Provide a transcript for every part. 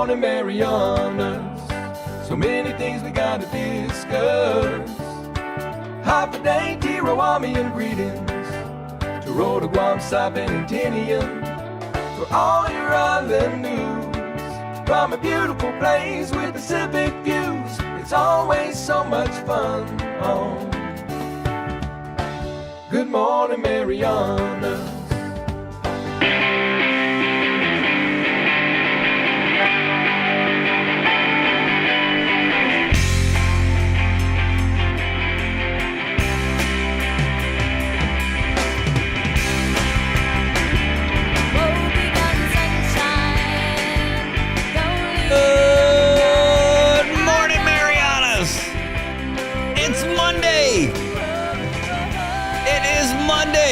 morning, Marianas. So many things we gotta discuss. Hafa, Adai, Tirow, army and greetings. Tirow to Guam, Saipan and Tinian. For all your island news. From a beautiful place with Pacific views. It's always so much fun on Good Morning, Marianas.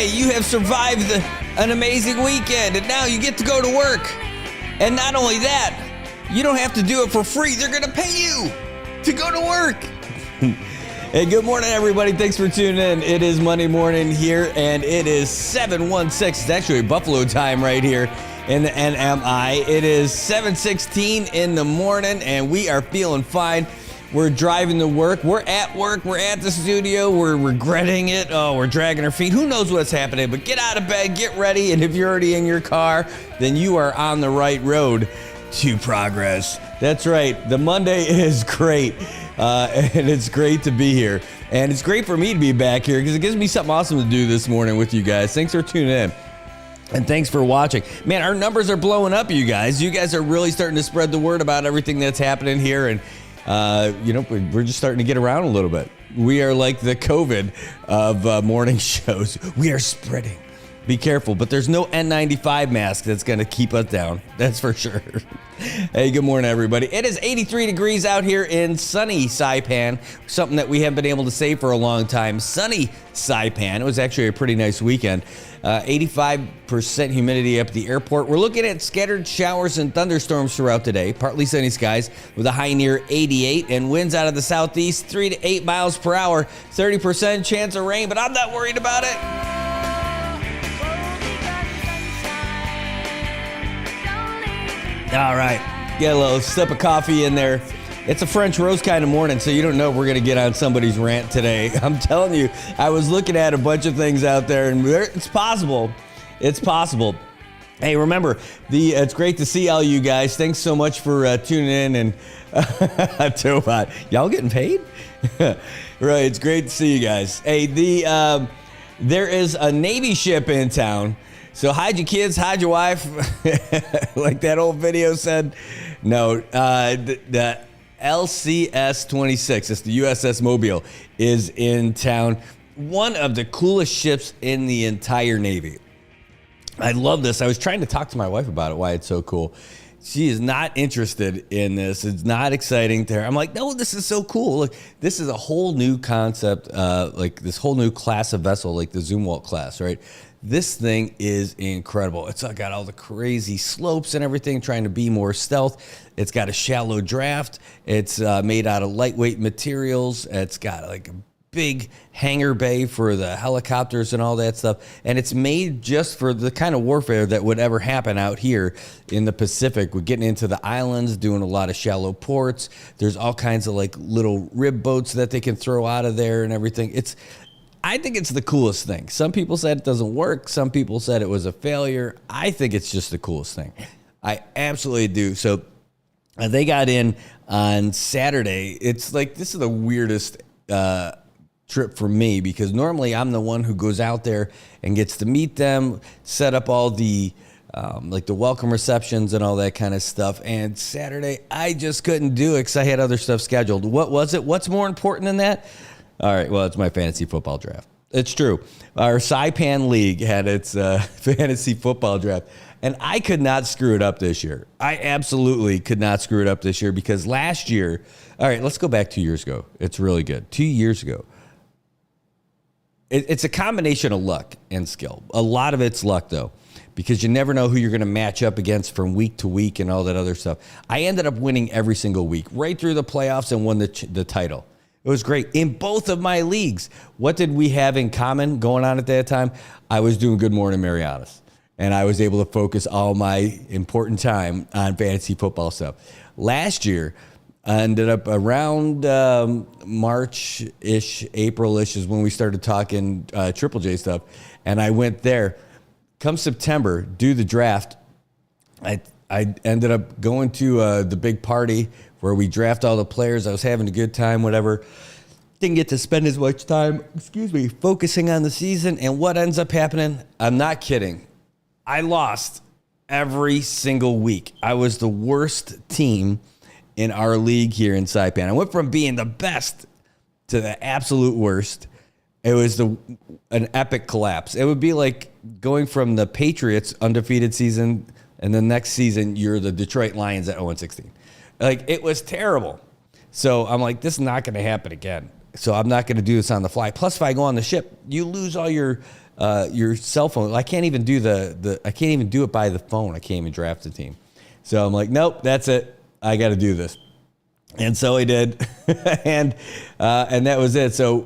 You have survived an amazing weekend, and now you get to go to work. And not only that, you don't have to do it for free. They're going to pay you to go to work. Hey, good morning, everybody. Thanks for tuning in. It is Monday morning here, and it is 7:16. It's actually Buffalo time right here in the NMI. It is 7:16 in the morning, and we are feeling fine. We're driving to work. We're at work. We're at the studio. We're regretting it. Oh, we're dragging our feet. Who knows what's happening? But get out of bed, get ready. And if you're already in your car, then you are on the right road to progress. That's right. The Monday is great. And it's great to be here. And it's great for me to be back here because it gives me something awesome to do this morning with you guys. Thanks for tuning in. And thanks for watching. Man, our numbers are blowing up, you guys. You guys are really starting to spread the word about everything that's happening here. And we're just starting to get around a little bit. We are like the COVID of morning shows. We are spreading. Be careful, but there's no N95 mask that's going to keep us down. That's for sure. Hey, good morning, everybody. It is 83 degrees out here in sunny Saipan, something that we haven't been able to say for a long time. Sunny Saipan. It was actually a pretty nice weekend. 85% humidity up at the airport. We're looking at scattered showers and thunderstorms throughout today. Partly sunny skies with a high near 88 and winds out of the southeast 3 to 8 miles per hour. 30% chance of rain, but I'm not worried about it. All right, get a little sip of coffee in there. It's a French roast kind of morning, so you don't know if we're going to get on somebody's rant today. I'm telling you, I was looking at a bunch of things out there, and it's possible. It's possible. Hey, remember, it's great to see all you guys. Thanks so much for tuning in. And Tobot, y'all getting paid? Right, it's great to see you guys. Hey, there is a Navy ship in town. So hide your kids, hide your wife, like that old video said. No, the LCS-26, it's the USS Mobile, is in town. One of the coolest ships in the entire Navy. I love this. I was trying to talk to my wife about it, why it's so cool. She is not interested in this. It's not exciting to her. I'm like, no, this is so cool. Look, this is a whole new concept, like this whole new class of vessel, like the Zumwalt class, right? This thing is incredible. It's got all the crazy slopes and everything, trying to be more stealth. It's got a shallow draft. It's made out of lightweight materials. It's got like a big hangar bay for the helicopters and all that stuff. And it's made just for the kind of warfare that would ever happen out here in the Pacific. We're getting into the islands, doing a lot of shallow ports. There's all kinds of like little rib boats that they can throw out of there and everything. I think it's the coolest thing. Some people said it doesn't work. Some people said it was a failure. I think it's just the coolest thing. I absolutely do. So they got in on Saturday. It's like, this is the weirdest trip for me because normally I'm the one who goes out there and gets to meet them, set up all the like the welcome receptions and all that kind of stuff. And Saturday, I just couldn't do it because I had other stuff scheduled. What was it? What's more important than that? All right, well, it's my fantasy football draft. It's true. Our Saipan League had its fantasy football draft, and I could not screw it up this year. I absolutely could not screw it up this year because last year, all right, let's go back 2 years ago. It's really good. 2 years ago. It's a combination of luck and skill. A lot of it's luck, though, because you never know who you're going to match up against from week to week and all that other stuff. I ended up winning every single week, right through the playoffs, and won the title. It was great in both of my leagues. What did we have in common going on at that time? I was doing Good Morning Marianas. and I was able to focus all my important time on fantasy football stuff. Last year, I ended up around March-ish, April-ish is when we started talking Triple J stuff, and I went there. Come September, do the draft, I ended up going to the big party where we draft all the players. I was having a good time, whatever. Didn't get to spend as much time, focusing on the season. And what ends up happening, I'm not kidding, I lost every single week. I was the worst team in our league here in Saipan. I went from being the best to the absolute worst. It was an epic collapse. It would be like going from the Patriots undefeated season, and the next season you're the Detroit Lions at 0-16. Like, it was terrible. So I'm like, this is not going to happen again. So I'm not going to do this on the fly. Plus, if I go on the ship, you lose all your cell phone. I can't even do I can't even do it by the phone. I can't even draft the team. So I'm like, nope, that's it. I got to do this. And so I did, and that was it. So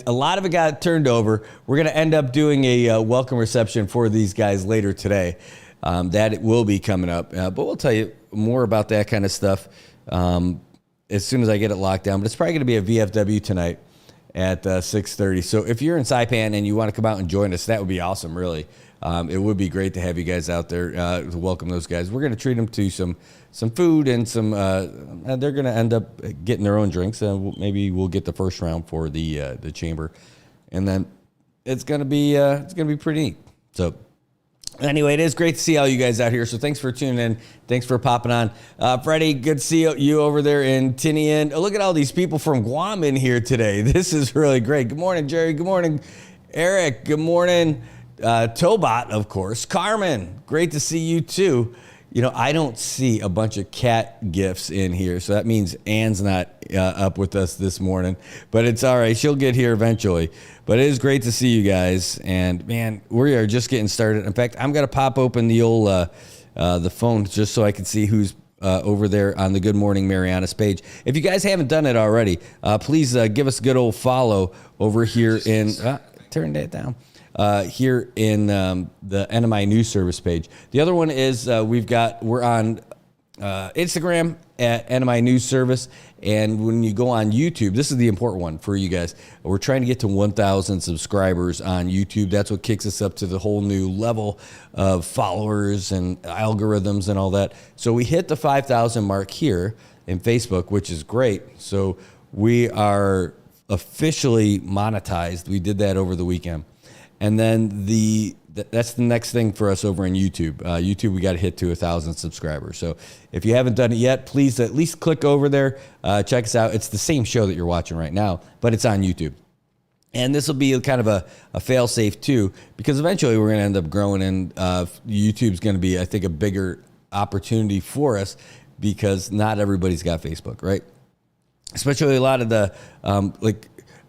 a lot of it got turned over. We're going to end up doing a welcome reception for these guys later today. That will be coming up, but we'll tell you more about that kind of stuff as soon as I get it locked down. But it's probably going to be a VFW tonight at 6:30. So if you're in Saipan and you want to come out and join us, that would be awesome, really. It would be great to have you guys out there to welcome those guys. We're going to treat them to some food and some. They're going to end up getting their own drinks, and maybe we'll get the first round for the chamber, and then it's going to be pretty neat. So anyway, it is great to see all you guys out here. So thanks for tuning in. Thanks for popping on. Freddie, good to see you over there in Tinian. Oh, look at all these people from Guam in here today. This is really great. Good morning, Jerry. Good morning, Eric. Good morning. Tobot, of course. Carmen, great to see you too. You know, I don't see a bunch of cat gifts in here, so that means Ann's not up with us this morning, but it's all right. She'll get here eventually. But it is great to see you guys, and man, we are just getting started. In fact, I'm gonna pop open the old the phone just so I can see who's over there on the Good Morning Marianas page. If you guys haven't done it already, please give us a good old follow over here in. Turn that down. Here in the NMI News Service page. The other one is we're on Instagram at NMI News Service, and when you go on YouTube, this is the important one for you guys. We're trying to get to 1,000 subscribers on YouTube. That's what kicks us up to the whole new level of followers and algorithms and all that. So we hit the 5,000 mark here in Facebook, which is great. So we are officially monetized. We did that over the weekend. And then that's the next thing for us over on YouTube. YouTube, we got to hit to 1,000 subscribers. So if you haven't done it yet, please at least click over there. Check us out. It's the same show that you're watching right now, but it's on YouTube. And this will be kind of a fail-safe too, because eventually we're going to end up growing, and YouTube's going to be, I think, a bigger opportunity for us because not everybody's got Facebook, right? Especially a lot of the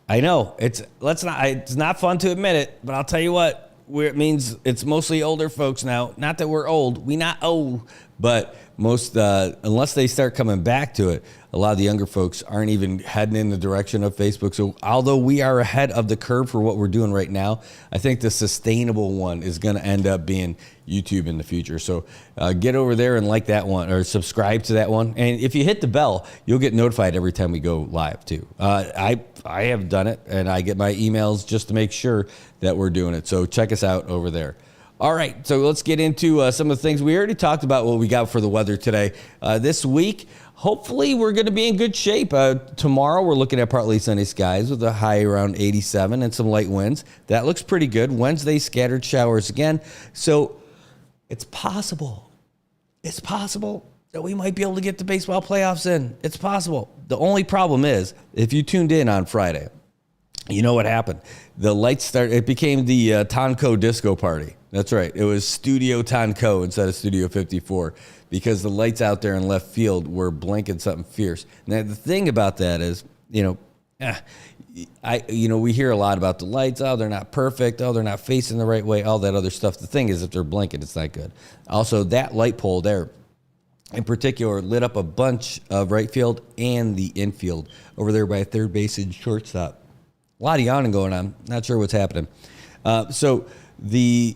I know it's not fun to admit it, but I'll tell you what, it means it's mostly older folks now. Not that we're old, we not old, but most unless they start coming back to it, a lot of the younger folks aren't even heading in the direction of Facebook. So although we are ahead of the curve for what we're doing right now, I think the sustainable one is going to end up being YouTube in the future. So get over there and like that one or subscribe to that one. And if you hit the bell, you'll get notified every time we go live too. I have done it, and I get my emails just to make sure that we're doing it. So check us out over there. All right, so let's get into some of the things. We already talked about what we got for the weather today. This week, hopefully we're going to be in good shape. Tomorrow we're looking at partly sunny skies with a high around 87 and some light winds. That looks pretty good. Wednesday, scattered showers again. So it's possible that we might be able to get the baseball playoffs in. It's possible. The only problem is, if you tuned in on Friday, you know what happened. The lights it became the Tonko disco party. That's right. It was Studio Tonko instead of Studio 54 because the lights out there in left field were blinking something fierce. Now, the thing about that is, we hear a lot about the lights. Oh, they're not perfect. Oh, they're not facing the right way. All that other stuff. The thing is, if they're blinking, it's not good. Also, that light pole there, in particular, lit up a bunch of right field and the infield over there by third base and shortstop. A lot of yawning going on. Not sure what's happening. So the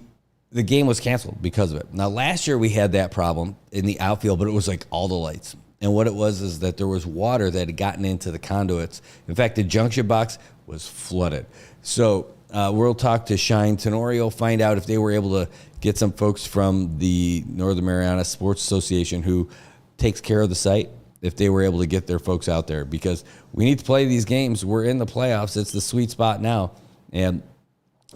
the game was canceled because of it. Now, last year we had that problem in the outfield, but it was like all the lights. And what it was is that there was water that had gotten into the conduits. In fact, the junction box was flooded. So we'll talk to Shine Tenorio, find out if they were able to get some folks from the Northern Marianas Sports Association who takes care of the site, if they were able to get their folks out there, because we need to play these games. We're in the playoffs. It's the sweet spot now. And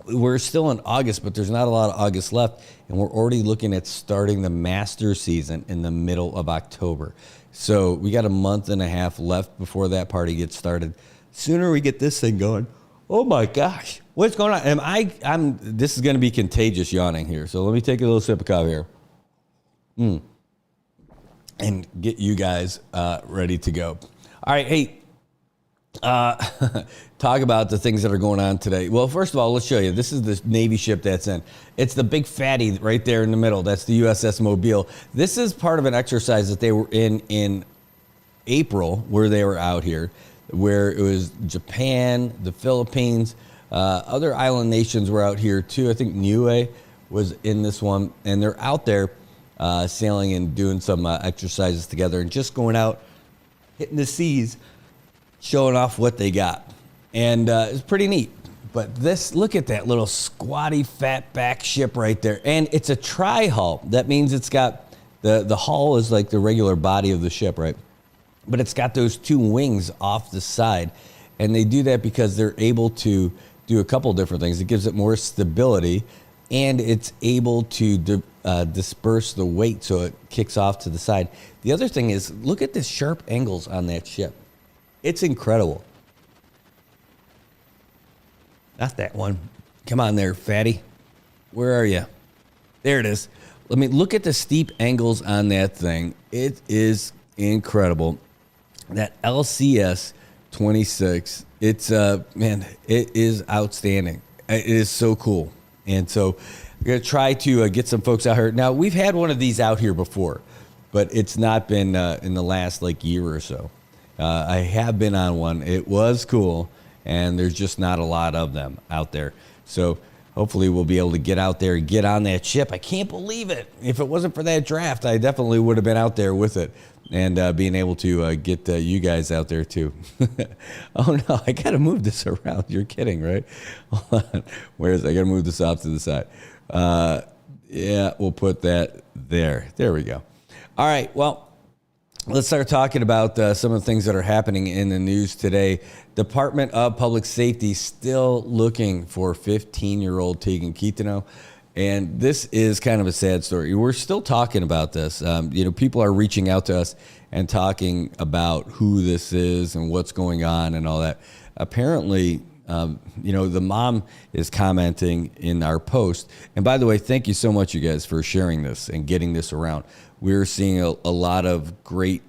we're still in August, but there's not a lot of August left. And we're already looking at starting the Masters season in the middle of October. So we got a month and a half left before that party gets started. Sooner we get this thing going. Oh my gosh, what's going on? This is going to be contagious yawning here. So let me take a little sip of coffee here. And get you guys ready to go. All right, hey, talk about the things that are going on today. Well, first of all, let's show you. This is the Navy ship that's in. It's the big fatty right there in the middle. That's the USS Mobile. This is part of an exercise that they were in April, where they were out here, where it was Japan, the Philippines, other island nations were out here too. I think Niue was in this one, and they're out there sailing and doing some exercises together and just going out, hitting the seas, showing off what they got. And it's pretty neat. But this, look at that little squatty fat back ship right there. And it's a tri-hull. That means it's got, the hull is like the regular body of the ship, right? But it's got those two wings off the side. And they do that because they're able to do a couple different things. It gives it more stability, and it's able to disperse the weight so it kicks off to the side. The other thing is, look at the sharp angles on that ship. It's incredible. Not that one. Come on there, fatty. Where are you? There it is. Let me look at the steep angles on that thing. It is incredible. That LCS 26, it's man, it is outstanding. It is so cool. And so we're going to try to get some folks out here. Now, we've had one of these out here before, but it's not been in the last year or so. I have been on one. It was cool, and there's just not a lot of them out there. So hopefully we'll be able to get out there and get on that ship. I can't believe it. If it wasn't for that draft, I definitely would have been out there with it and being able to get you guys out there too. Oh no, I got to move this around. You're kidding, right? Hold on. Where is it? I got to move this off to the side. Yeah, we'll put that there. There we go. All right, well, let's start talking about some of the things that are happening in the news today. Department of Public Safety still looking for 15-year-old Tegan Kitano. And this is kind of a sad story. We're still talking about this. People are reaching out to us and talking about who this is and what's going on and all that. Apparently, the mom is commenting in our post. And by the way, thank you so much, you guys, for sharing this and getting this around. We're seeing a lot of great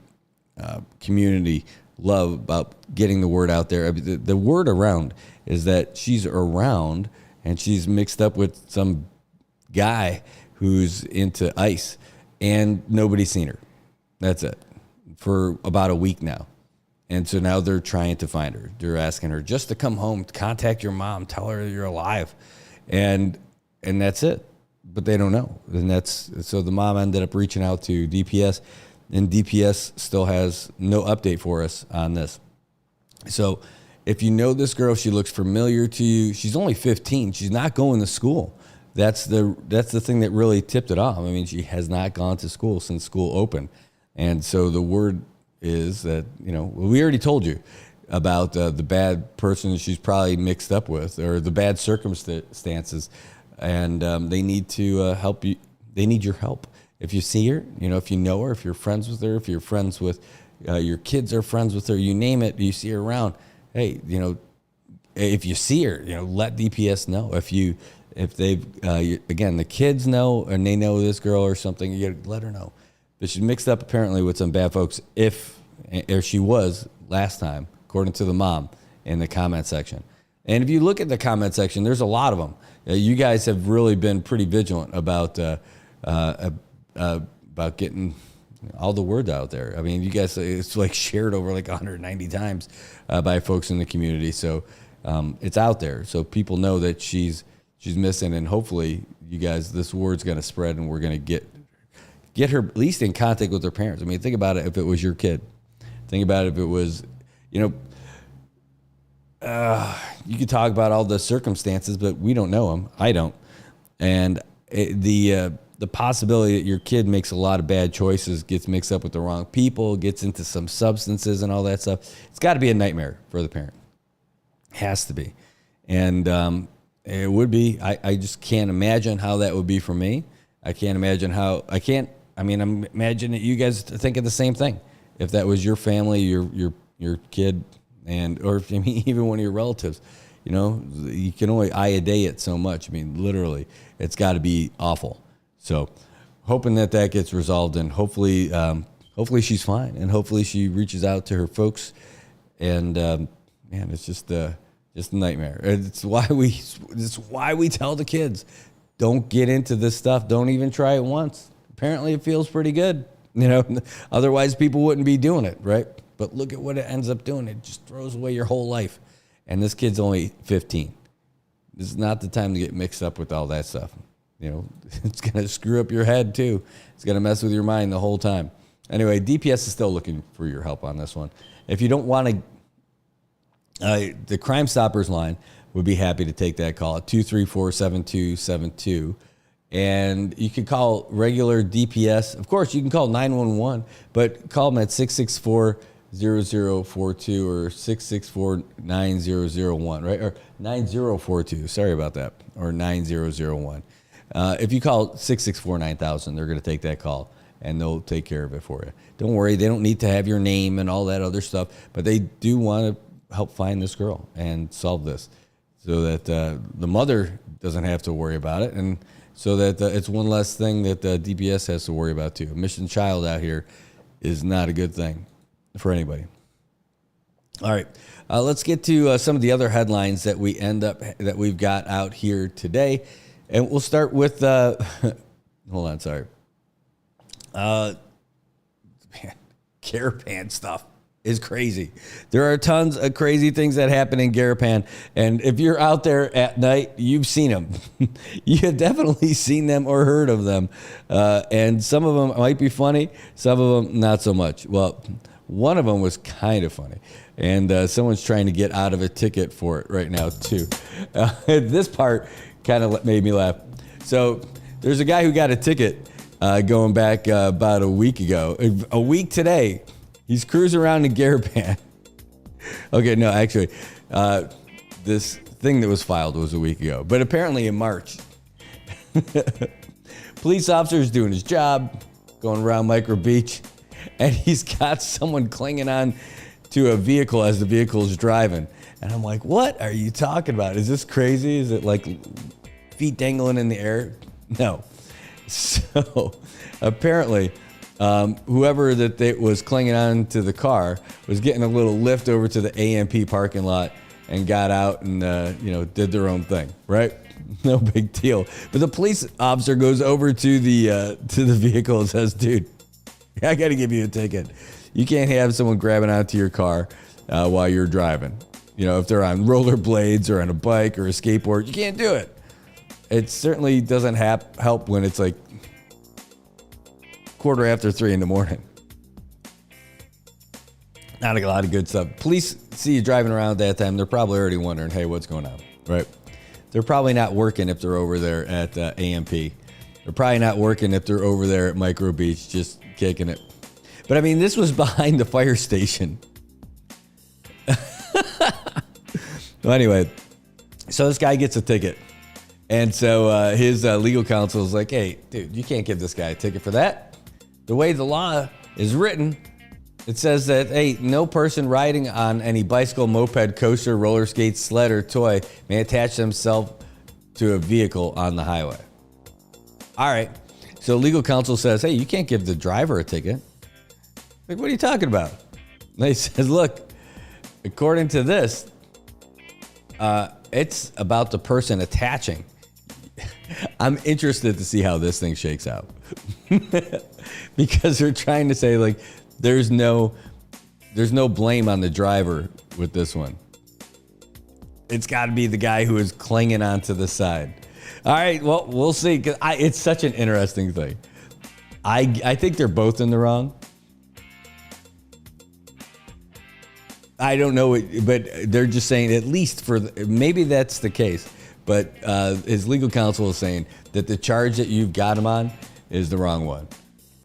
community love about getting the word out there. The word around is that she's around and she's mixed up with some guy who's into ice, and nobody's seen her. That's it. For about a week now. And so now they're trying to find her. They're asking her just to come home, contact your mom, tell her you're alive. And that's it. But they don't know. And so the mom ended up reaching out to DPS, and DPS still has no update for us on this. So if you know this girl, she looks familiar to you. She's only 15. She's not going to school. That's the thing that really tipped it off. I mean, she has not gone to school since school opened. And so the word is that, we already told you about the bad person she's probably mixed up with, or the bad circumstances. And they need to help you. They need your help. If you see her, if you know her, if you're friends with her, if you're friends with your kids are friends with her, you name it, you see her around. Hey, if you see her, let DPS know. If they've again, the kids know and they know this girl or something, you got to let her know. But she's mixed up apparently with some bad folks. If she was last time, according to the mom in the comment section. And if you look at the comment section, there's a lot of them. You guys have really been pretty vigilant about getting all the word out there. I mean, you guys, it's shared over 190 times by folks in the community. So it's out there. So people know that she's she's missing, and hopefully you guys, this word's going to spread, and we're going to get her at least in contact with her parents. I mean, think about it if it was your kid. Think about it if it was, you could talk about all the circumstances, but we don't know them. I don't. And the possibility that your kid makes a lot of bad choices, gets mixed up with the wrong people, gets into some substances and all that stuff, it's got to be a nightmare for the parent. Has to be. And it would be. I just can't imagine how that would be for me. I can't imagine how. I'm imagining that you guys are thinking the same thing. If that was your family, your kid, or even one of your relatives, you can only a day it so much. I mean, literally, it's got to be awful. So, hoping that gets resolved, and hopefully she's fine, and hopefully she reaches out to her folks. And it's just a nightmare. It's why we tell the kids, don't get into this stuff. Don't even try it once. Apparently, it feels pretty good. Otherwise people wouldn't be doing it, right? But look at what it ends up doing. It just throws away your whole life. And this kid's only 15. This is not the time to get mixed up with all that stuff. It's going to screw up your head too. It's going to mess with your mind the whole time. Anyway, DPS is still looking for your help on this one. If you don't want to, the Crime Stoppers line would be happy to take that call at 234-7272. And you can call regular DPS. Of course, you can call 911, but call them at 664-0042 or 664-9001, right? Or 9042. Sorry about that. Or 9001. If you call 664-9000, they're going to take that call, and they'll take care of it for you. Don't worry. They don't need to have your name and all that other stuff, but they do want to help find this girl and solve this so that the mother doesn't have to worry about it, and so that it's one less thing that DPS has to worry about too. A missing child out here is not a good thing for anybody. All right, let's get to some of the other headlines that we've got out here today, and we'll start with. Hold on, sorry. Caravan stuff is crazy. There are tons of crazy things that happen in Garapan, and if you're out there at night, you've seen them. You have definitely seen them or heard of them, and some of them might be funny, some of them not so much. Well, one of them was kind of funny, and someone's trying to get out of a ticket for it right now too. This part kind of made me laugh. So there's a guy who got a ticket going back about a week ago. A week today. He's cruising around in Garapan. Okay, no, actually, this thing that was filed was a week ago. But apparently in March, police officer's doing his job, going around Micro Beach, and he's got someone clinging on to a vehicle as the vehicle's driving. And I'm like, what are you talking about? Is this crazy? Is it like feet dangling in the air? No. So apparently, whoever that was clinging on to the car was getting a little lift over to the AMP parking lot and got out and did their own thing, right? No big deal. But the police officer goes over to the vehicle and says, "Dude, I got to give you a ticket. You can't have someone grabbing onto your car while you're driving. If they're on rollerblades or on a bike or a skateboard, you can't do it." It certainly doesn't help when it's like 3:15 in the morning. Not a lot of good stuff. Police see you driving around at that time. They're probably already wondering, hey, what's going on, right? They're probably not working if they're over there at AMP. They're probably not working if they're over there at Micro Beach, just kicking it. But I mean, this was behind the fire station. Well, anyway, so this guy gets a ticket. And so his legal counsel is like, hey, dude, you can't give this guy a ticket for that. The way the law is written, it says that, hey, no person riding on any bicycle, moped, coaster, roller skate, sled, or toy may attach themselves to a vehicle on the highway. All right. So legal counsel says, hey, you can't give the driver a ticket. Like, what are you talking about? And he says, look, according to this, it's about the person attaching. I'm interested to see how this thing shakes out. Because they're trying to say, like, there's no blame on the driver with this one. It's got to be the guy who is clinging onto the side. All right, well, we'll see. 'Cause it's such an interesting thing. I think they're both in the wrong. I don't know, but they're just saying, at least maybe that's the case. But his legal counsel is saying that the charge that you've got him on is the wrong one.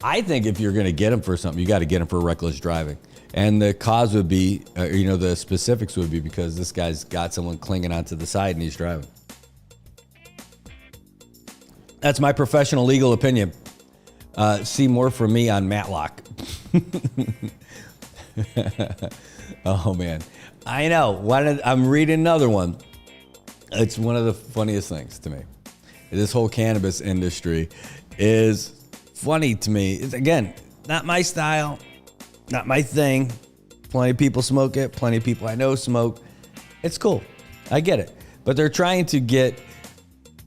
I think if you're going to get him for something, you got to get him for reckless driving. And the cause would be, the specifics would be because this guy's got someone clinging onto the side and he's driving. That's my professional legal opinion. See more from me on Matlock. Oh, man. I know. I'm reading another one. It's one of the funniest things to me. This whole cannabis industry is funny to me. It's, again, not my style, not my thing. Plenty of people smoke it. Plenty of people I know smoke. It's cool. I get it. But they're trying to get,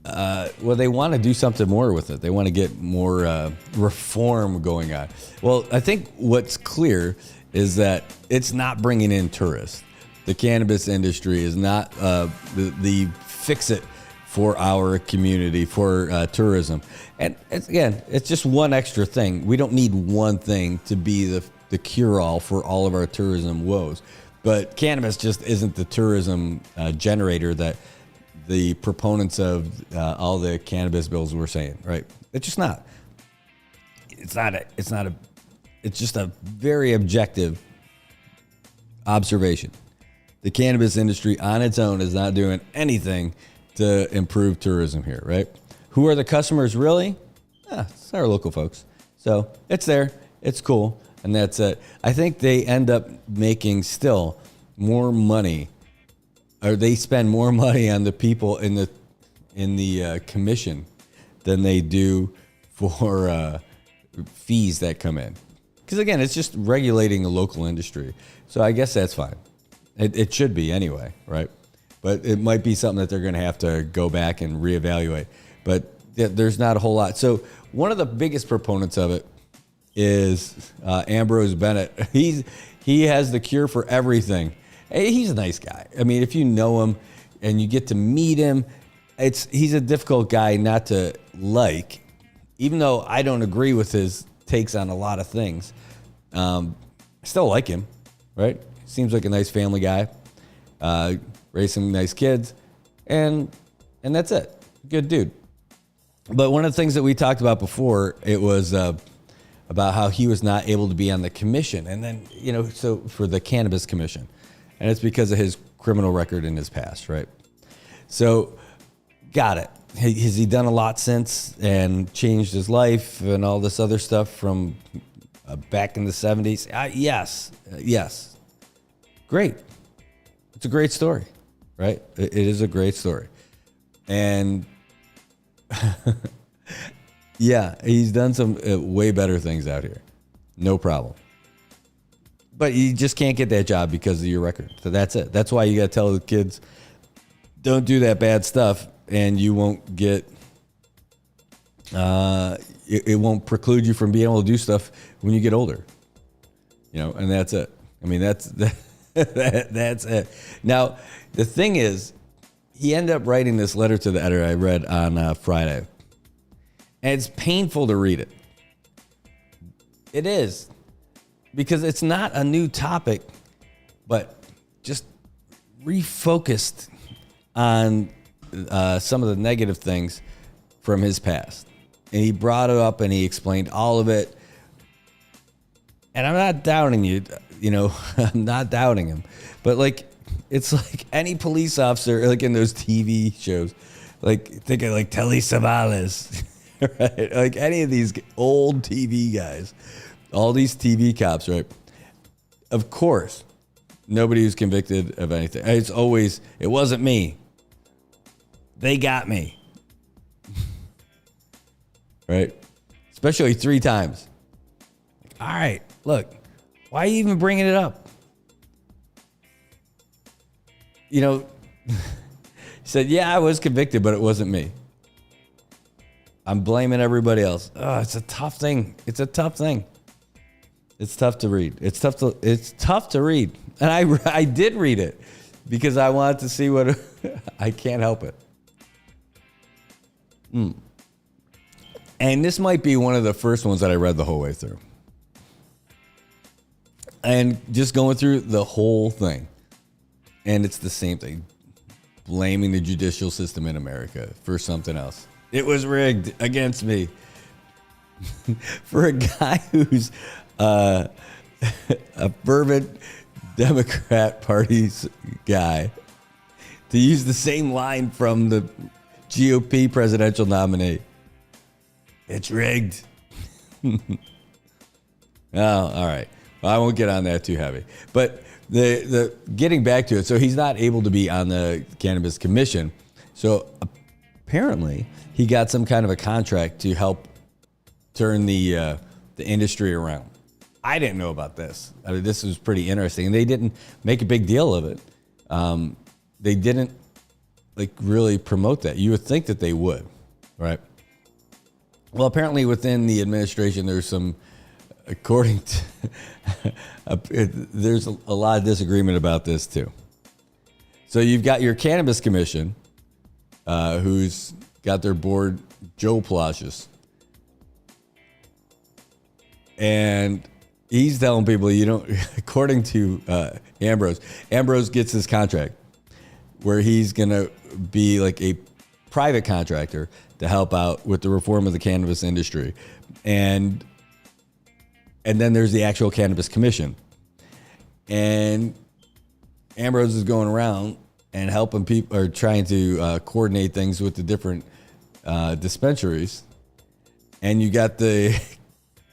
they want to do something more with it. They want to get more reform going on. Well, I think what's clear is that it's not bringing in tourists. The cannabis industry is not the fix-it for our community, for tourism. And it's just one extra thing. We don't need one thing to be the cure-all for all of our tourism woes. But cannabis just isn't the tourism generator that the proponents of all the cannabis bills were saying, right? It's just not. It's just a very objective observation. The cannabis industry on its own is not doing anything to improve tourism here, right? Who are the customers really? It's our local folks. So it's there, it's cool, and that's it. I think they end up making still more money, or they spend more money on the people in the commission than they do for fees that come in. Because again, it's just regulating a local industry. So I guess that's fine. It should be anyway, right? But it might be something that they're going to have to go back and reevaluate. But there's not a whole lot. So one of the biggest proponents of it is Ambrose Bennett. He has the cure for everything. He's a nice guy. I mean, if you know him and you get to meet him, he's a difficult guy not to like, even though I don't agree with his takes on a lot of things. I still like him, right? Seems like a nice family guy. Raised some nice kids, and that's it. Good dude. But one of the things that we talked about before, it was about how he was not able to be on the commission, and then so for the cannabis commission, and it's because of his criminal record in his past, right? So, got it. Has he done a lot since and changed his life and all this other stuff from back in the 70s? Yes. Great. It's a great story, right? It is a great story. And yeah, he's done some way better things out here. No problem. But you just can't get that job because of your record. So that's it. That's why you got to tell the kids, don't do that bad stuff, and you won't get, it won't preclude you from being able to do stuff when you get older. And that's it. I mean, that's it. Now, the thing is, he ended up writing this letter to the editor I read on Friday. And it's painful to read it. It is. Because it's not a new topic, but just refocused on some of the negative things from his past. And he brought it up and he explained all of it. And I'm not doubting you, I'm not doubting him. But it's like any police officer, like in those TV shows, think of Telly Savalas, right? Like any of these old TV guys, all these TV cops, right? Of course, nobody who's convicted of anything. It's always, it wasn't me. They got me. Right? Especially 3 times. All right, look, why are you even bringing it up? He said, yeah, I was convicted, but it wasn't me. I'm blaming everybody else. Oh, it's a tough thing. It's tough to read. It's tough to read. And I did read it because I wanted to see what, I can't help it. And this might be one of the first ones that I read the whole way through. And just going through the whole thing. And it's the same thing. Blaming the judicial system in America for something else. It was rigged against me. For a guy who's a fervent Democrat Party guy to use the same line from the GOP presidential nominee. It's rigged. Oh, all right. Well, I won't get on that too heavy. But the getting back to it, so he's not able to be on the Cannabis Commission. So apparently he got some kind of a contract to help turn the industry around. I didn't know about this. I mean, this was pretty interesting. And they didn't make a big deal of it. They didn't really promote that. You would think that they would, right? Well, apparently within the administration, there's some, according to, there's a lot of disagreement about this too. So you've got your Cannabis Commission, who's got their board, Joe Palacios. And he's telling people, according to Ambrose gets his contract where he's going to be like a private contractor to help out with the reform of the cannabis industry. And then there's the actual Cannabis Commission. And Ambrose is going around and helping people, or trying to coordinate things with the different dispensaries. And you got the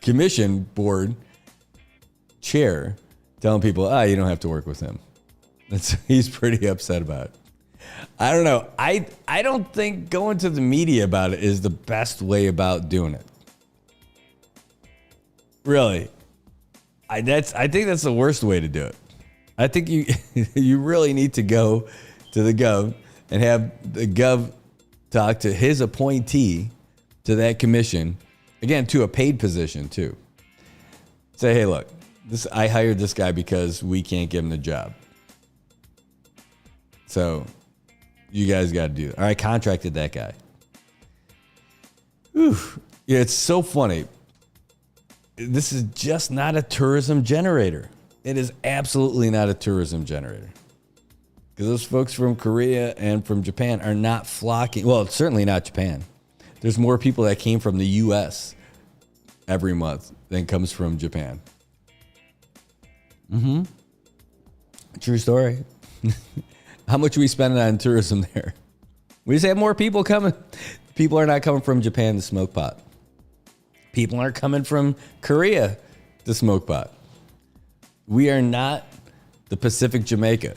commission board chair telling people, you don't have to work with him. He's pretty upset about it. I don't know. I don't think going to the media about it is the best way about doing it. Really. I think that's the worst way to do it. I think you really need to go to the Gov and have the Gov talk to his appointee to that commission, again, to a paid position too. Say, hey, look, I hired this guy because we can't give him the job. So you guys got to do it. Or I contracted that guy. Whew. Yeah, it's so funny. This is just not a tourism generator. It is absolutely not a tourism generator. Because those folks from Korea and from Japan are not flocking. Well, it's certainly not Japan. There's more people that came from the U.S. every month than comes from Japan. Mm-hmm. True story. How much are we spending on tourism there? We just have more people coming. People are not coming from Japan to smoke pot. People aren't coming from Korea to smoke pot. We are not the Pacific Jamaica.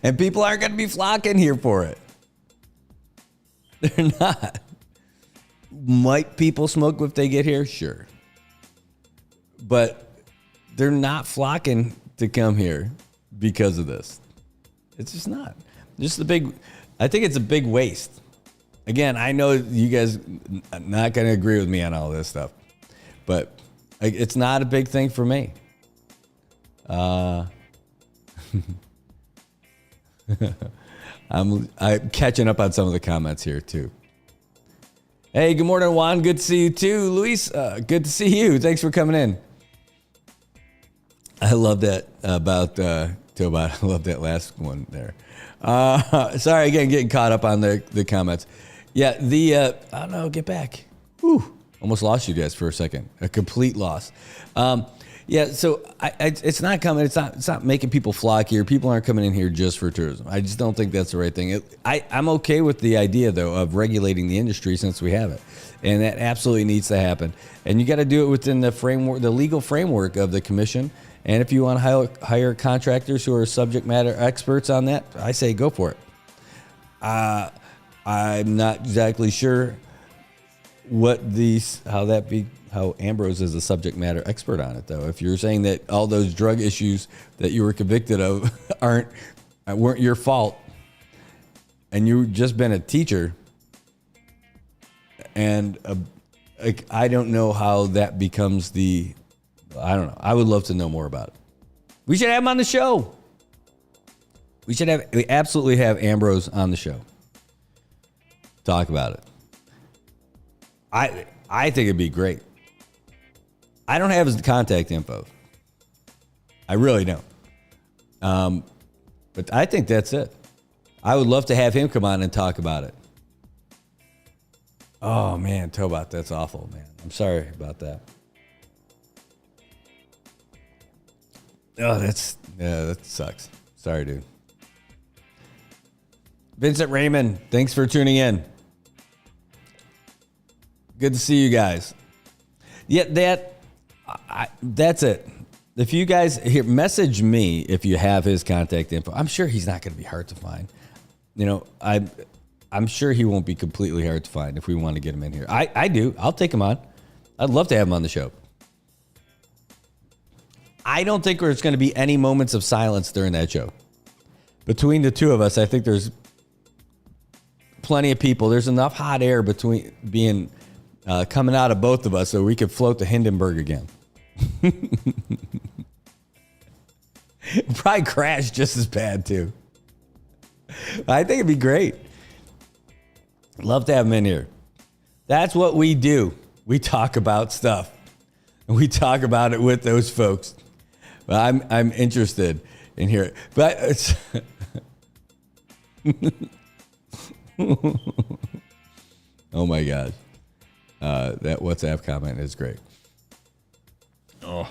And people aren't going to be flocking here for it. They're not. Might people smoke if they get here? Sure. But they're not flocking to come here because of this. It's just not. I think it's a big waste. Again, I know you guys are not going to agree with me on all this stuff, but it's not a big thing for me. I'm catching up on some of the comments here too. Hey, good morning, Juan. Good to see you too. Luis, good to see you. Thanks for coming in. I love that about Tobot. I love that last one there. Sorry, again, getting caught up on the comments. Yeah, I don't know, get back. Whew, almost lost you guys for a second. A complete loss. Yeah, so it's not coming. It's not making people flock here. People aren't coming in here just for tourism. I just don't think that's the right thing. I'm okay with the idea, though, of regulating the industry since we have it. And that absolutely needs to happen. And you got to do it within the framework, the legal framework of the commission. And if you want to hire contractors who are subject matter experts on that, I say go for it. I'm not exactly sure how Ambrose is a subject matter expert on it, though. If you're saying that all those drug issues that you were convicted of weren't your fault, and you've just been a teacher, and I don't know how that becomes I don't know. I would love to know more about it. We should have him on the show. We absolutely have Ambrose on the show. talk about it. I think it'd be great. I don't have his contact info. I really don't. But I think that's it. I would love to have him come on and talk about it. Oh, man, Tobot, that's awful, man. I'm sorry about that. Oh, that sucks. Sorry, dude. Vincent Raymond, thanks for tuning in. Good to see you guys. Yeah, that's it. If you guys here, message me if you have his contact info. I'm sure he's not going to be hard to find. You know, I'm sure he won't be completely hard to find if we want to get him in here. I do. I'll take him on. I'd love to have him on the show. I don't think there's going to be any moments of silence during that show. Between the two of us, I think there's plenty of people. There's enough hot air between being coming out of both of us so we could float to Hindenburg again. Probably crash just as bad too. I think it'd be great. Love to have him in here. That's what we do. We talk about stuff. And we talk about it with those folks. But I'm interested in hearing. But it's oh my gosh. That WhatsApp comment is great. Oh.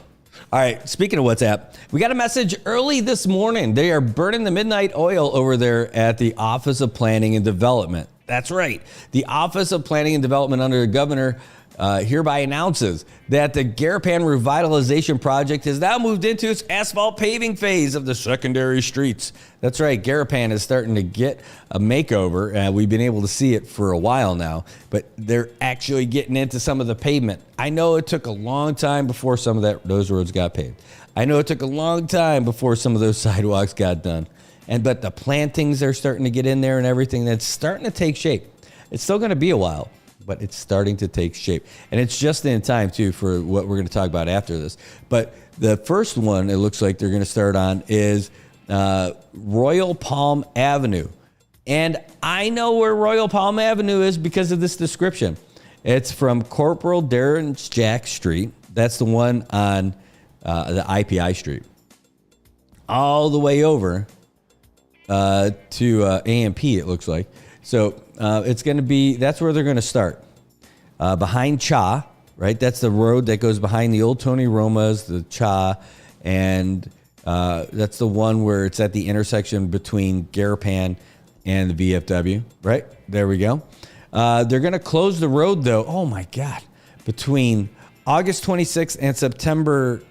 All right. Speaking of WhatsApp, we got a message early this morning. They are burning the midnight oil over there at the Office of Planning and Development. That's right. The Office of Planning and Development under the governor hereby announces that the Garapan Revitalization Project has now moved into its asphalt paving phase of the secondary streets. That's right. Garapan is starting to get a makeover. We've been able to see it for a while now, but they're actually getting into some of the pavement. I know it took a long time before some of those roads got paved. I know it took a long time before some of those sidewalks got done. But the plantings are starting to get in there and everything. That's starting to take shape. It's still going to be a while, but it's starting to take shape. And it's just in time, too, for what we're going to talk about after this. But the first one it looks like they're going to start on is Royal Palm Avenue. And I know where Royal Palm Avenue is because of this description. It's from Corporal Darren Jack Street. That's the one on the IPI Street. All the way over to AMP, it looks like. So it's going to be, that's where they're going to start. Behind Cha, right? That's the road that goes behind the old Tony Roma's, the Cha, and that's the one where it's at the intersection between Garapan and the VFW, right? There we go. They're going to close the road, though. Oh, my God. Between August 26th and September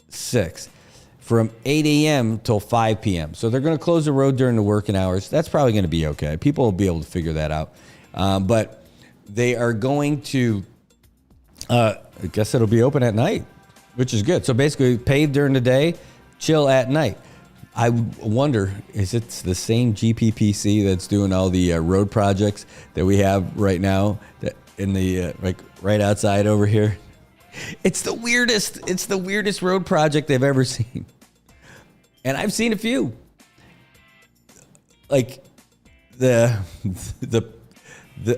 6th. From 8 a.m. till 5 p.m. So they're going to close the road during the working hours. That's probably going to be okay. People will be able to figure that out. But they are going to, I guess it'll be open at night, which is good. So basically paved during the day, chill at night. I wonder, is it the same GPPC that's doing all the road projects that we have right now that in the like right outside over here? It's the weirdest road project they've ever seen. And I've seen a few. Like the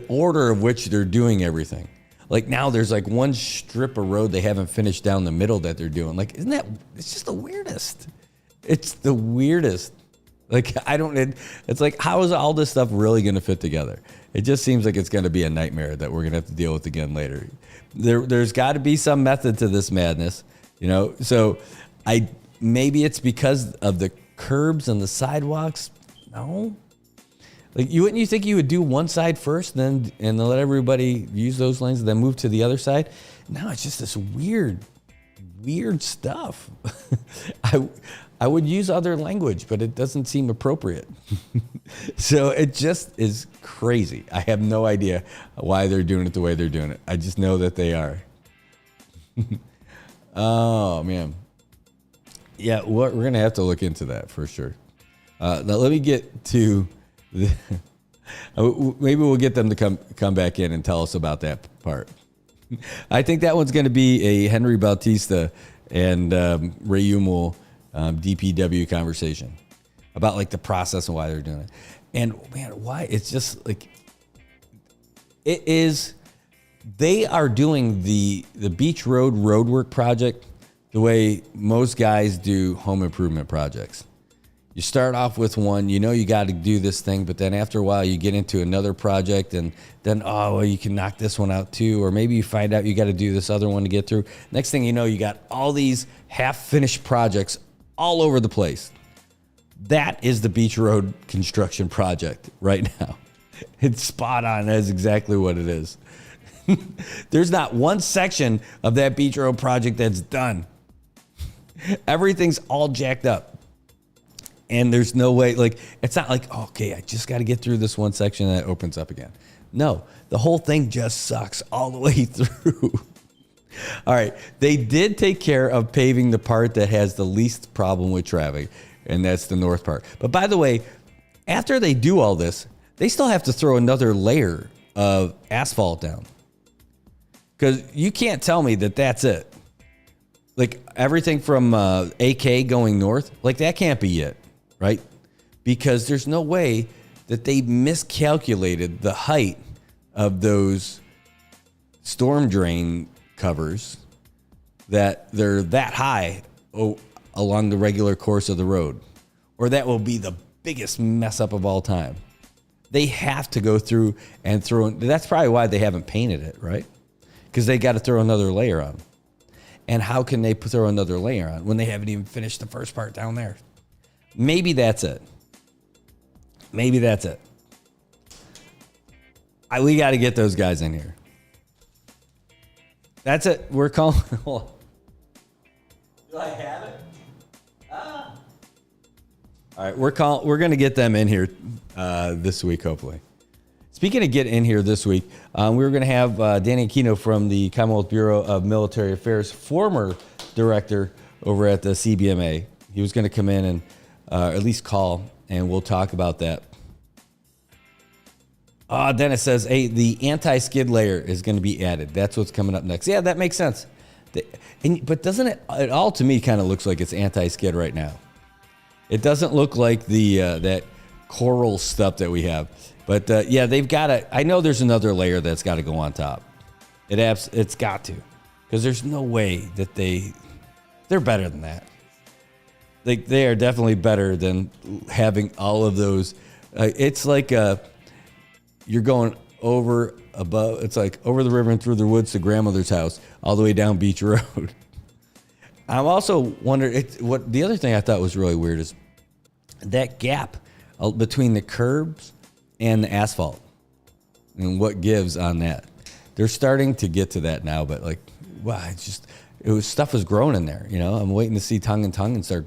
order of which they're doing everything. Like now there's like one strip of road they haven't finished down the middle that they're doing. Like, it's just the weirdest. It's the weirdest. Like, it's like, how is all this stuff really going to fit together? It just seems like it's going to be a nightmare that we're going to have to deal with again later. There's got to be some method to this madness, you know? So maybe it's because of the curbs and the sidewalks. No. Like, wouldn't you think you would do one side first and then let everybody use those lanes and then move to the other side? No, it's just this weird stuff. I would use other language, but it doesn't seem appropriate. So it just is crazy. I have no idea why they're doing it the way they're doing it. I just know that they are. Oh, man. Yeah, we're going to have to look into that for sure. Now, let me get to maybe we'll get them to come back in and tell us about that part. I think that one's going to be a Henry Bautista and Ray Umel DPW conversation about like the process and why they're doing it. And man, why it's just like It is. They are doing the Beach Road roadwork project the way most guys do home improvement projects. You start off with one, you know you got to do this thing, but then after a while you get into another project and then, oh, well, you can knock this one out too. Or maybe you find out you got to do this other one to get through. Next thing you know, you got all these half-finished projects all over the place. That is the Beach Road construction project right now. It's spot on. That's exactly what it is. There's not one section of that Beach Road project that's done. Everything's all jacked up. And there's no way, like, it's not like, okay, I just got to get through this one section and that opens up again. No, the whole thing just sucks all the way through. All right, they did take care of paving the part that has the least problem with traffic, and that's the north part. But by the way, after they do all this, they still have to throw another layer of asphalt down. Because you can't tell me that that's it. Like everything from AK going north, like that can't be it, right? Because there's no way that they miscalculated the height of those storm drain covers, that they're that high along the regular course of the road, or that will be the biggest mess up of all time. They have to go through and throw. That's probably why they haven't painted it, right? Because they got to throw another layer on. And how can they throw another layer on when they haven't even finished the first part down there? Maybe that's it. Maybe that's it. We got to get those guys in here. That's it. We're calling. Do I have it? All right, we're going to get them in here this week, hopefully. Speaking of get in here this week, we were going to have Danny Aquino from the Commonwealth Bureau of Military Affairs, former director over at the CBMA. He was going to come in and at least call, and we'll talk about that. Dennis says, hey, the anti-skid layer is going to be added. That's what's coming up next. Yeah, that makes sense. But doesn't it all to me kind of looks like it's anti-skid right now. It doesn't look like the that coral stuff that we have. But yeah, they've got to. I know there's another layer that's got to go on top. It's got to, because there's no way that they're better than that. They are definitely better than having all of those. It's like you're going over above. It's like over the river and through the woods to grandmother's house, all the way down Beach Road. I'm also wondering what the other thing I thought was really weird is that gap between the curbs and the asphalt, and what gives on that. They're starting to get to that now, but like, wow, stuff was growing in there. You know, I'm waiting to see tongue and start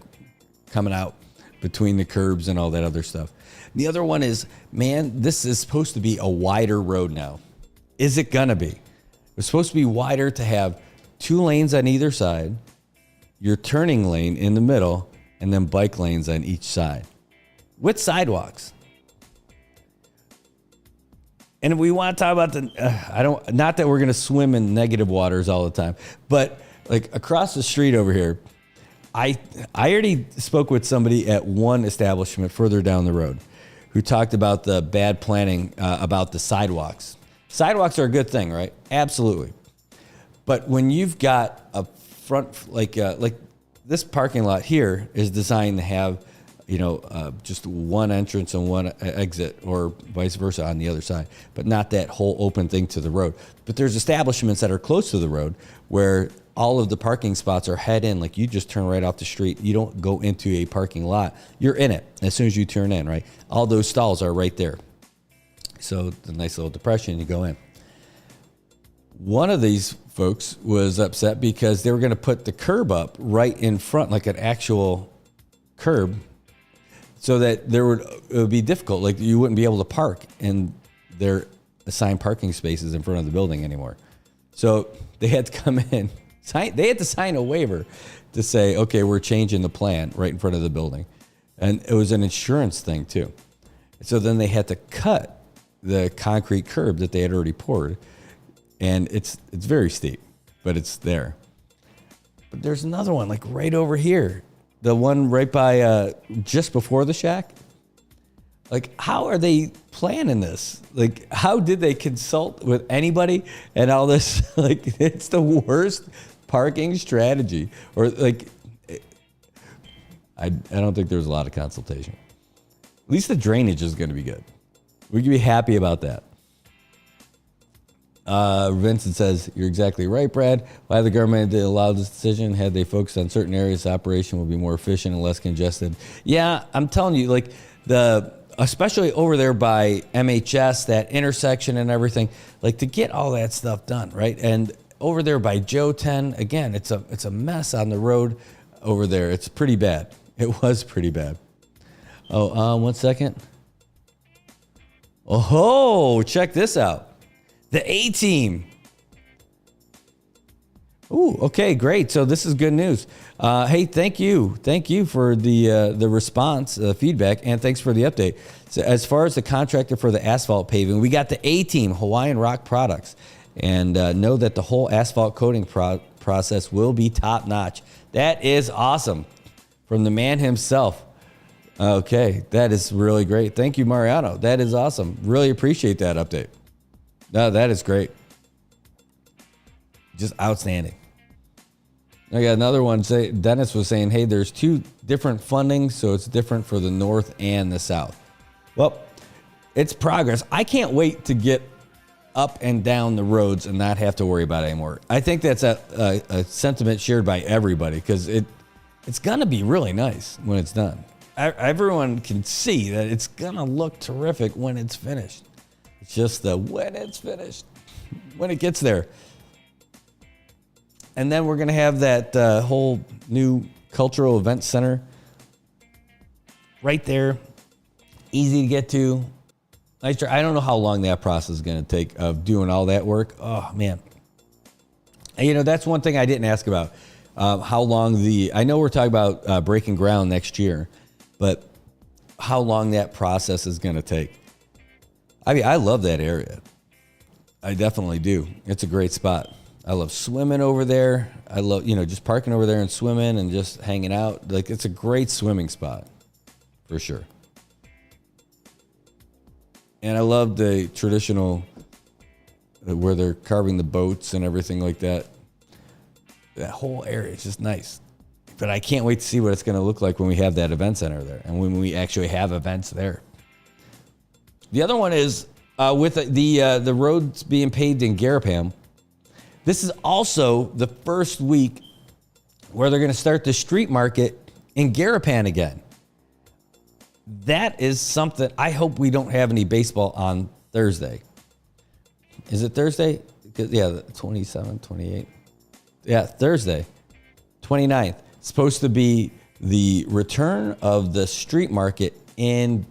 coming out between the curbs and all that other stuff. The other one is, man, this is supposed to be a wider road now. Is it gonna be? It's supposed to be wider to have 2 lanes on either side, your turning lane in the middle, and then bike lanes on each side with sidewalks. And if we want to talk about not that we're going to swim in negative waters all the time, but like across the street over here, I already spoke with somebody at one establishment further down the road who talked about the bad planning about the sidewalks. Sidewalks are a good thing, right? Absolutely. But when you've got a front, like this parking lot here is designed to have, just one entrance and one exit, or vice versa on the other side, but not that whole open thing to the road. But there's establishments that are close to the road where all of the parking spots are head in, like you just turn right off the street. You don't go into a parking lot. You're in it as soon as you turn in, right? All those stalls are right there. So the nice little depression, you go in. One of these folks was upset because they were going to put the curb up right in front, like an actual curb, so that it would be difficult. Like you wouldn't be able to park in their assigned parking spaces in front of the building anymore. So they had to come in. They had to sign a waiver to say, okay, we're changing the plan right in front of the building. And it was an insurance thing too. So then they had to cut the concrete curb that they had already poured. And it's very steep, but it's there. But there's another one like right over here. The one right by, just before the shack. Like, how are they planning this? Like, how did they consult with anybody and all this? Like, it's the worst parking strategy. Or, like, I don't think there's a lot of consultation. At least the drainage is going to be good. We can be happy about that. Vincent says, you're exactly right, Brad. Why the government did allow this decision? Had they focused on certain areas, the operation would be more efficient and less congested. Yeah, I'm telling you, like, especially over there by MHS, that intersection and everything, like, to get all that stuff done, right? And over there by Joe 10, again, it's a mess on the road over there. It's pretty bad. It was pretty bad. Oh, 1 second. Oh, check this out. The A-Team. Ooh, okay, great. So this is good news. Hey, thank you. Thank you for the response, feedback, and thanks for the update. So as far as the contractor for the asphalt paving, we got the A-Team, Hawaiian Rock Products, and know that the whole asphalt coating process will be top-notch. That is awesome. From the man himself. Okay, that is really great. Thank you, Mariano. That is awesome. Really appreciate that update. No, that is great. Just outstanding. I got another one. Dennis was saying, hey, there's 2 different fundings, so it's different for the north and the south. Well, it's progress. I can't wait to get up and down the roads and not have to worry about it anymore. I think that's a sentiment shared by everybody because it's going to be really nice when it's done. Everyone can see that it's going to look terrific when it's finished. It's just when it's finished, when it gets there. And then we're going to have that whole new cultural event center right there, easy to get to. I don't know how long that process is going to take of doing all that work. Oh, man. And, that's one thing I didn't ask about. How long I know we're talking about breaking ground next year, but how long that process is going to take. I mean, I love that area. I definitely do. It's a great spot. I love swimming over there. I love, just parking over there and swimming and just hanging out. Like, it's a great swimming spot for sure. And I love the traditional where they're carving the boats and everything like that. That whole area is just nice. But I can't wait to see what it's going to look like when we have that event center there and when we actually have events there. The other one is with the roads being paved in Garapam. This is also the first week where they're going to start the street market in Garapan again. That is something. I hope we don't have any baseball on Thursday. Is it Thursday? Yeah, 27, 28. Yeah, Thursday, 29th. It's supposed to be the return of the street market in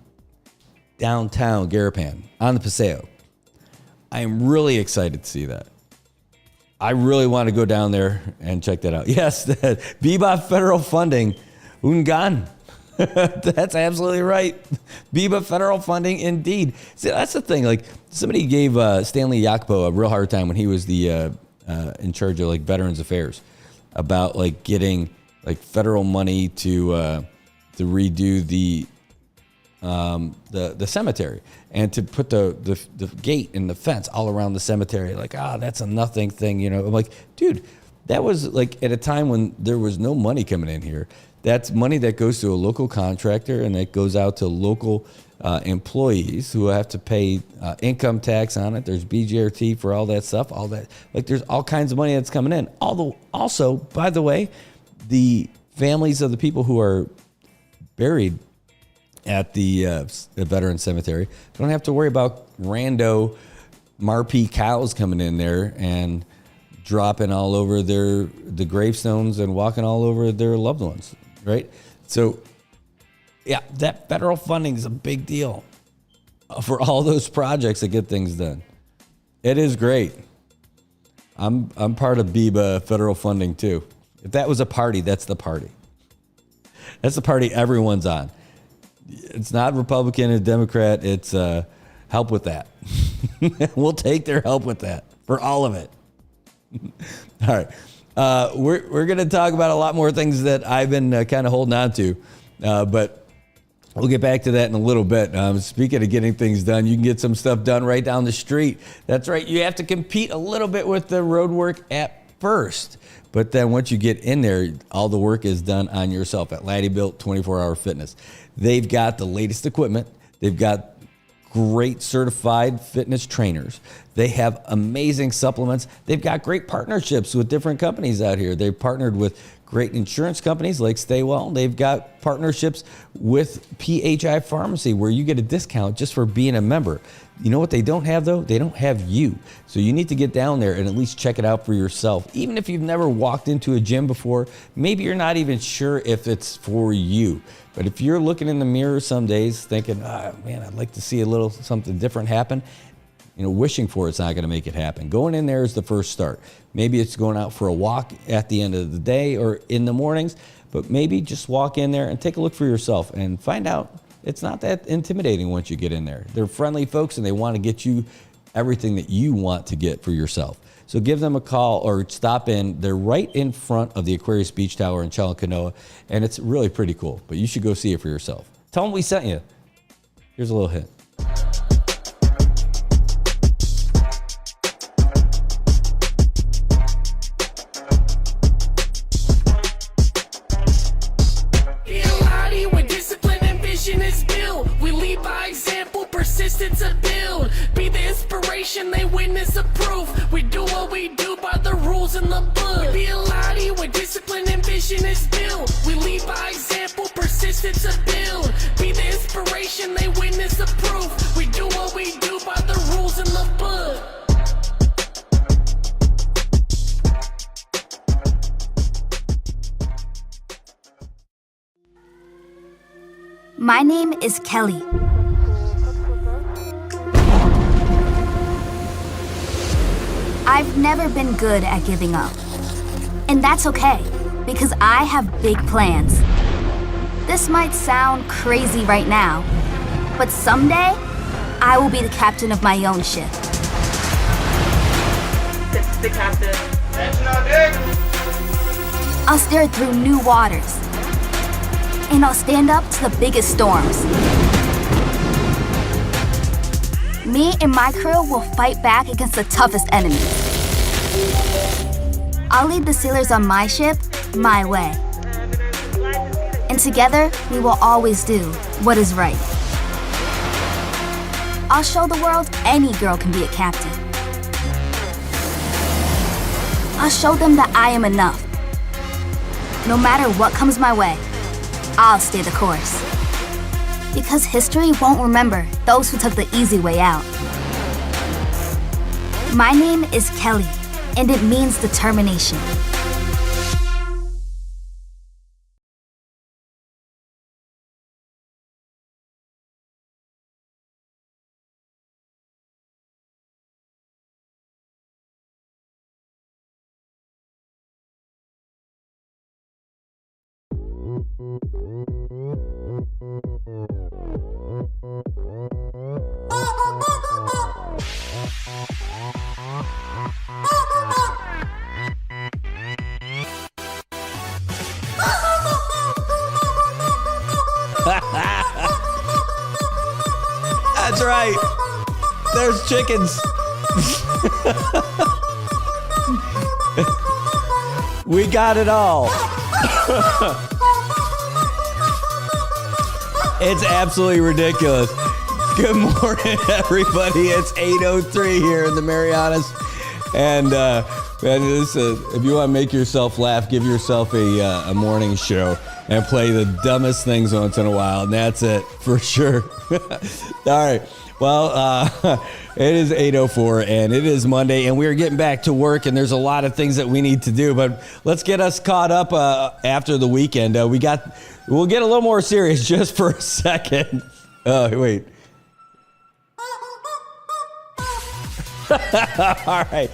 downtown Garapan on the Paseo. I am really excited to see that. I really want to go down there and check that out. Yes, Bebop federal funding, Ungan. That's absolutely right. Biba federal funding, indeed. See, that's the thing. Like, somebody gave Stanley Yakpo a real hard time when he was the in charge of Veterans Affairs about getting federal money to redo the cemetery and to put the gate and the fence all around the cemetery. That's a nothing thing, I'm like, dude, that was at a time when there was no money coming in here. That's money that goes to a local contractor and it goes out to local employees who have to pay income tax on it. There's BGRT for all that stuff, all that. There's all kinds of money that's coming in. Although, also, by the way, the families of the people who are buried at the veteran cemetery don't have to worry about rando Marpee cows coming in there and dropping all over the gravestones and walking all over their loved ones, right? So, yeah, that federal funding is a big deal for all those projects that get things done. It is great. I'm part of BIBA federal funding too. If that was a party, that's the party. That's the party everyone's on. It's not Republican and Democrat. It's help with that. We'll take their help with that for all of it. All right. We're going to talk about a lot more things that I've been kind of holding on to. But We'll get back to that in a little bit. Speaking of getting things done, you can get some stuff done right down the street. That's right. You have to compete a little bit with the road work at first. But then once you get in there, all the work is done on yourself at Laddie Built 24-Hour Fitness. They've got the latest equipment. They've got great certified fitness trainers. They have amazing supplements. They've got great partnerships with different companies out here. They've partnered with great insurance companies like Stay Well. They've got partnerships with PHI Pharmacy where you get a discount just for being a member. You know what they don't have though? They don't have you. So you need to get down there and at least check it out for yourself. Even if you've never walked into a gym before, maybe you're not even sure if it's for you. But if you're looking in the mirror some days thinking, man, I'd like to see a little something different happen, wishing for it's not going to make it happen. Going in there is the first start. Maybe it's going out for a walk at the end of the day or in the mornings, but maybe just walk in there and take a look for yourself and find out it's not that intimidating once you get in there. They're friendly folks and they want to get you everything that you want to get for yourself. So give them a call or stop in. They're right in front of the Aquarius Beach Tower in Chalacanoa, and it's really pretty cool, but you should go see it for yourself. Tell them we sent you. Here's a little hint. Persistence of build, be the inspiration, they witness approve. We do what we do by the rules in the book. Be a lottie where discipline and vision is built. We lead by example, persistence of build. Be the inspiration, they witness approve. We do what we do by the rules in the book. My name is Kelly. I've never been good at giving up. And that's okay, because I have big plans. This might sound crazy right now, but someday, I will be the captain of my own ship. This is the captain. Attention on deck! I'll steer through new waters. And I'll stand up to the biggest storms. Me and my crew will fight back against the toughest enemies. I'll lead the sailors on my ship, my way. And together, we will always do what is right. I'll show the world any girl can be a captain. I'll show them that I am enough. No matter what comes my way, I'll stay the course. Because history won't remember those who took the easy way out. My name is Kelly, and it means determination. That's right. There's chickens. We got it all. It's absolutely ridiculous. Good morning, everybody. It's 8:03 here in the Marianas. And if you want to make yourself laugh, give yourself a morning show and play the dumbest things once in a while. And that's it for sure. All right. Well, it is 8:04 and it is Monday and we are getting back to work and there's a lot of things that we need to do, but let's get us caught up after the weekend. We'll get a little more serious just for a second. Wait. All right.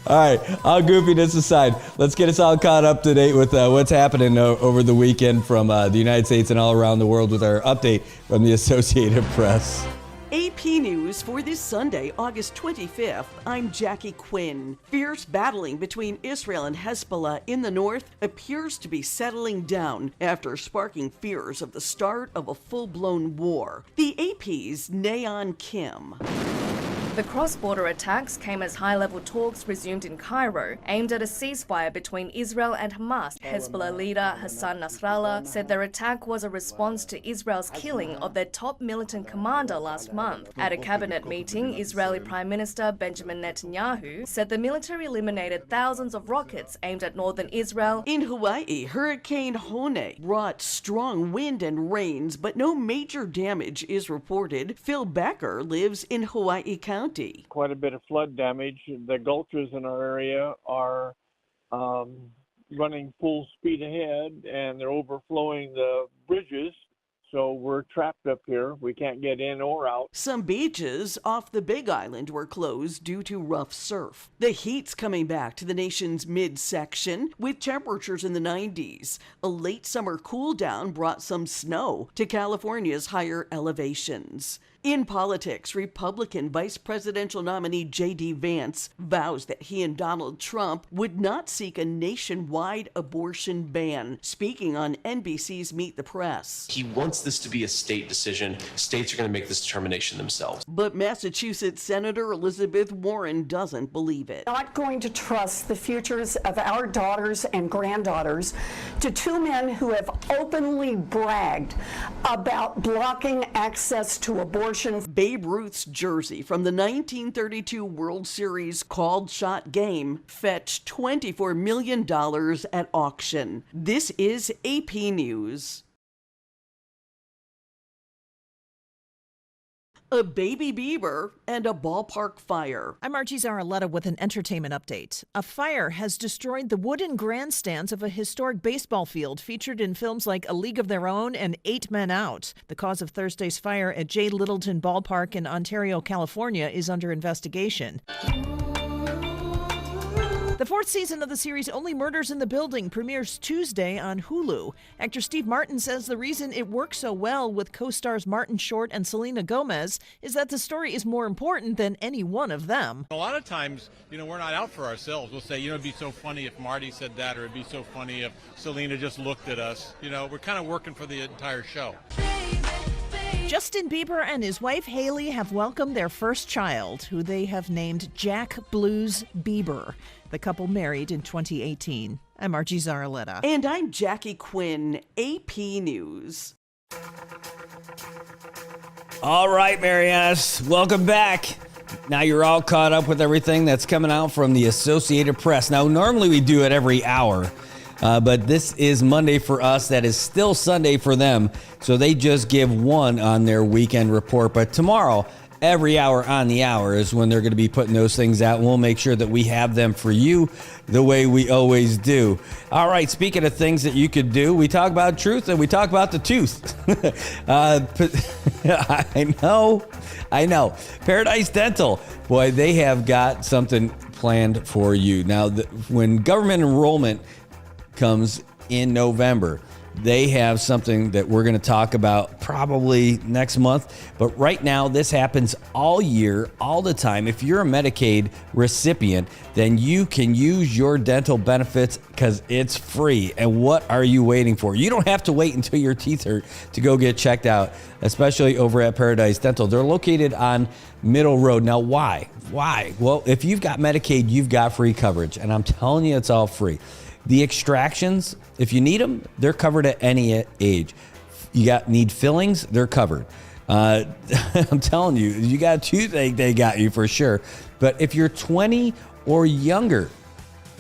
All goofiness aside, let's get us all caught up to date with what's happening over the weekend from the United States and all around the world with our update from the Associated Press. AP News for this Sunday, August 25th. I'm Jackie Quinn. Fierce battling between Israel and Hezbollah in the north appears to be settling down after sparking fears of the start of a full-blown war. The AP's Nayeon Kim. The cross-border attacks came as high-level talks resumed in Cairo, aimed at a ceasefire between Israel and Hamas. Hezbollah leader Hassan Nasrallah said their attack was a response to Israel's killing of their top militant commander last month. At a cabinet meeting, Israeli Prime Minister Benjamin Netanyahu said the military eliminated thousands of rockets aimed at northern Israel. In Hawaii, Hurricane Hone brought strong wind and rains, but no major damage is reported. Phil Becker lives in Hawaii County. Quite a bit of flood damage. The gulches in our area are running full speed ahead, and they're overflowing the bridges. So we're trapped up here. We can't get in or out. Some beaches off the Big Island were closed due to rough surf. The heat's coming back to the nation's midsection with temperatures in the 90s. A late summer cool down brought some snow to California's higher elevations. In politics, Republican vice presidential nominee J.D. Vance vows that he and Donald Trump would not seek a nationwide abortion ban, speaking on NBC's Meet the Press. He wants this to be a state decision. States are going to make this determination themselves. But Massachusetts Senator Elizabeth Warren doesn't believe it. Not going to trust the futures of our daughters and granddaughters to two men who have openly bragged about blocking access to abortion. Babe Ruth's jersey from the 1932 World Series called shot game fetched $24 million at auction. This is AP News. A baby beaver and a ballpark fire. I'm Archie Zaraletta with an entertainment update. A fire has destroyed the wooden grandstands of a historic baseball field featured in films like A League of Their Own and 8 Men Out. The cause of Thursday's fire at J. Littleton Ballpark in Ontario, California is under investigation. The fourth season of the series Only Murders in the Building premieres Tuesday on Hulu. Actor Steve Martin says the reason it works so well with co-stars Martin Short and Selena Gomez is that the story is more important than any one of them. A lot of times, we're not out for ourselves. We'll say, it'd be so funny if Marty said that, or it'd be so funny if Selena just looked at us. We're kind of working for the entire show. Justin Bieber and his wife Hailey have welcomed their first child, who they have named Jack Blues Bieber. The couple married in 2018. I'm Archie Zaraletta. And I'm Jackie Quinn, AP News. All right, Marianas, welcome back. Now you're all caught up with everything that's coming out from the Associated Press. Now, normally we do it every hour. But this is Monday for us. That is still Sunday for them. So they just give one on their weekend report. But tomorrow, every hour on the hour is when they're going to be putting those things out. And we'll make sure that we have them for you the way we always do. All right, speaking of things that you could do, we talk about truth and we talk about the tooth. I know. Paradise Dental, boy, they have got something planned for you. Now, when government enrollment comes in November, they have something that we're going to talk about probably next month. But right now, this happens all year, all the time. If you're a Medicaid recipient, then you can use your dental benefits because it's free. And what are you waiting for? You don't have to wait until your teeth hurt to go get checked out, especially over at Paradise Dental. They're located on Middle Road. Now, why? Well, if you've got Medicaid, you've got free coverage. And I'm telling you, it's all free. The extractions, if you need them, they're covered at any age. Need fillings, they're covered. I'm telling you, you got a toothache, they got you for sure. But if you're 20 or younger,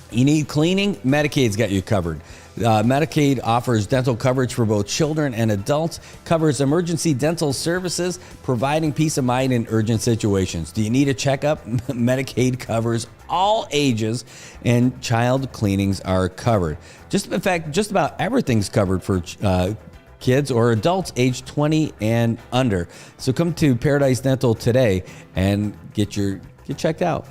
you need cleaning, Medicaid's got you covered. Medicaid offers dental coverage for both children and adults, covers emergency dental services, providing peace of mind in urgent situations. Do you need a checkup? Medicaid covers all ages, and child cleanings are covered. In fact, just about everything's covered for kids or adults age 20 and under. So come to Paradise Dental today and get checked out.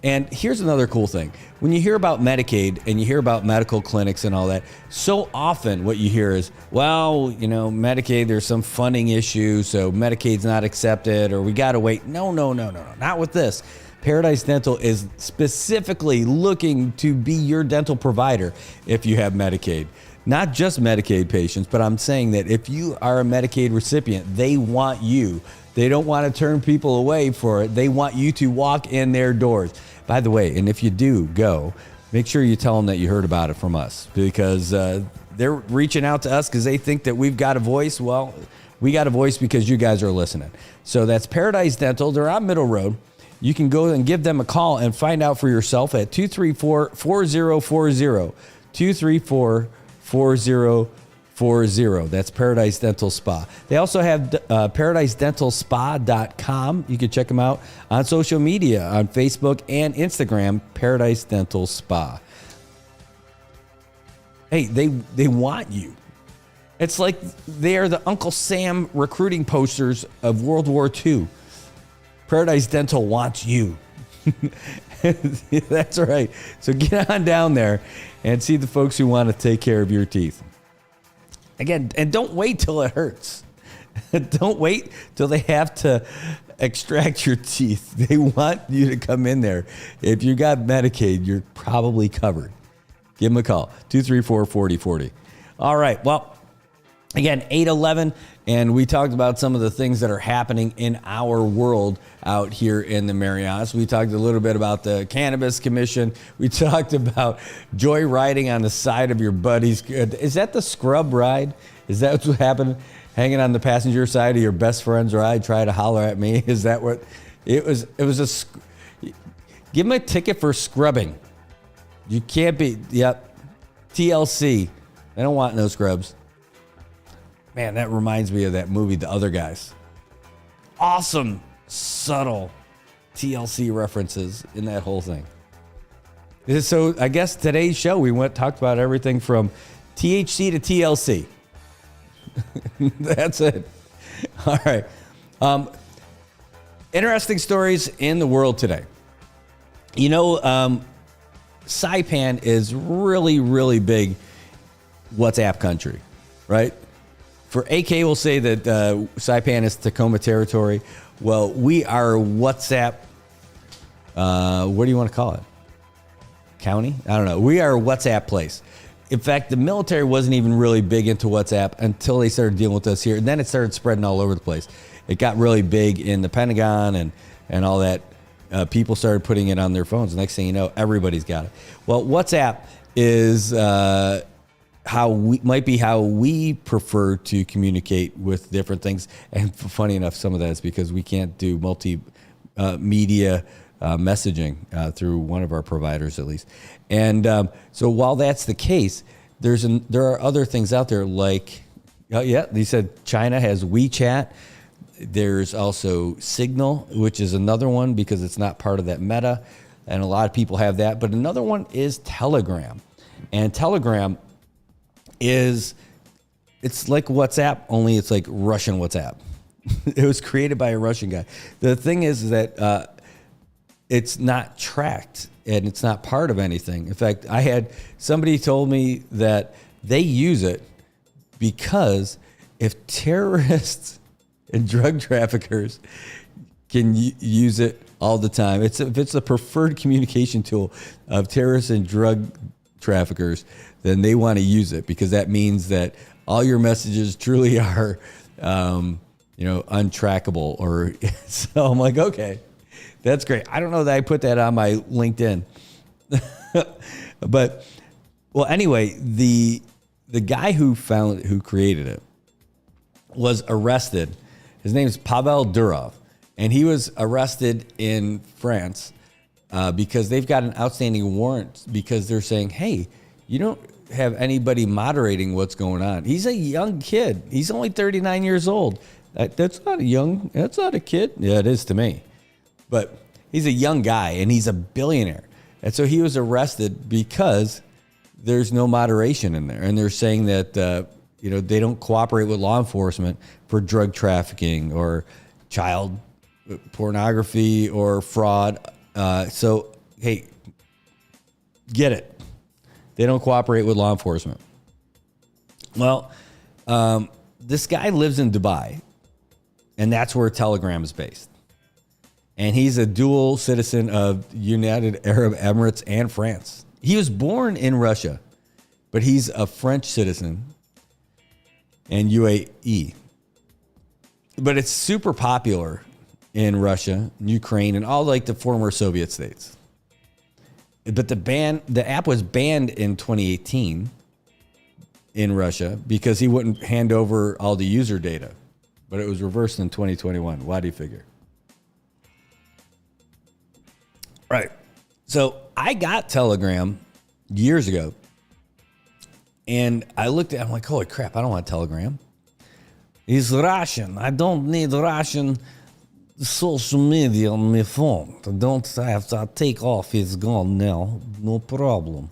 And here's another cool thing. When you hear about Medicaid and you hear about medical clinics and all that, so often what you hear is, well, Medicaid, there's some funding issue, so Medicaid's not accepted, or we got to wait. No, not with this. Paradise Dental is specifically looking to be your dental provider if you have Medicaid. Not just Medicaid patients, but I'm saying that if you are a Medicaid recipient, they want you. They don't want to turn people away for it. They want you to walk in their doors. By the way, and if you do go, make sure you tell them that you heard about it from us, because they're reaching out to us because they think that we've got a voice. Well, we got a voice because you guys are listening. So that's Paradise Dental. They're on Middle Road. You can go and give them a call and find out for yourself at 234-4040. 234-4040. That's Paradise Dental Spa. They also have paradisedentalspa.com. You can check them out on social media, on Facebook and Instagram, Paradise Dental Spa. Hey, they want you. It's like they are the Uncle Sam recruiting posters of World War II. Paradise Dental wants you. That's right. So get on down there and see the folks who want to take care of your teeth. Again, and don't wait till it hurts. Don't wait till they have to extract your teeth. They want you to come in there. If you got Medicaid, you're probably covered. Give them a call, 234-4040. All right, well, again, 8:11, and we talked about some of the things that are happening in our world out here in the Marianas. We talked a little bit about the Cannabis Commission. We talked about joyriding on the side of your buddy's. Is that the scrub ride? Is that what's happening? Hanging on the passenger side of your best friend's ride, try to holler at me. Is that what it was? It was give him a ticket for scrubbing. You can't be. Yep. TLC. They don't want no scrubs. Man, that reminds me of that movie, The Other Guys. Awesome, subtle TLC references in that whole thing. So I guess today's show, we talked about everything from THC to TLC. That's it. All right. Interesting stories in the world today. Saipan is really, really big WhatsApp country, right? For AK, we'll say that Saipan is Tacoma territory. Well, we are WhatsApp, what do you want to call it? County? I don't know. We are a WhatsApp place. In fact, the military wasn't even really big into WhatsApp until they started dealing with us here. And then it started spreading all over the place. It got really big in the Pentagon and all that. People started putting it on their phones. The next thing you know, everybody's got it. Well, WhatsApp is how we prefer to communicate with different things. And funny enough, some of that is because we can't do multimedia messaging through one of our providers, at least. And so while that's the case, there are other things out there like, they said China has WeChat. There's also Signal, which is another one because it's not part of that Meta, and a lot of people have that. But another one is Telegram, and Telegram it's like WhatsApp, only it's like Russian WhatsApp. It was created by a Russian guy. The thing is that it's not tracked and it's not part of anything. In fact, I had somebody told me that they use it because if terrorists and drug traffickers can use it all the time, if it's the preferred communication tool of terrorists and drug traffickers, then they want to use it because that means that all your messages truly are, untrackable. Or so I'm like, okay, that's great. I don't know that I put that on my LinkedIn, but well, anyway, the guy who created it was arrested. His name is Pavel Durov, and he was arrested in France because they've got an outstanding warrant because they're saying, hey, you don't have anybody moderating what's going on. He's a young kid. He's only 39 years old. That's not a kid. Yeah, it is to me. But he's a young guy, and he's a billionaire. And so he was arrested because there's no moderation in there. And they're saying that, they don't cooperate with law enforcement for drug trafficking or child pornography or fraud. So hey, get it. They don't cooperate with law enforcement. Well, this guy lives in Dubai, and that's where Telegram is based. And he's a dual citizen of United Arab Emirates and France. He was born in Russia, but he's a French citizen and UAE. But it's super popular in Russia, Ukraine, and all like the former Soviet states. But the app was banned in 2018 in Russia because he wouldn't hand over all the user data. But it was reversed in 2021. Why do you figure? Right. So I got Telegram years ago. And I looked at it, I'm like, holy crap, I don't want Telegram. He's Russian. I don't need Russian social media on my phone. I have to take off. It's gone now. No problem.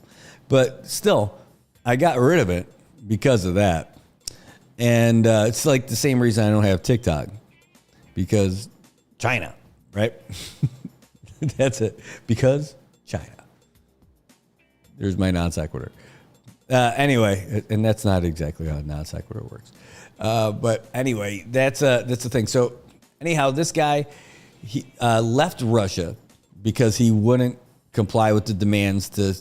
But still, I got rid of it because of that. And it's like the same reason I don't have TikTok. Because China, right? That's it. Because China. There's my non sequitur. Anyway, and that's not exactly how non sequitur works. But anyway, that's the thing. So anyhow, this guy, he left Russia because he wouldn't comply with the demands to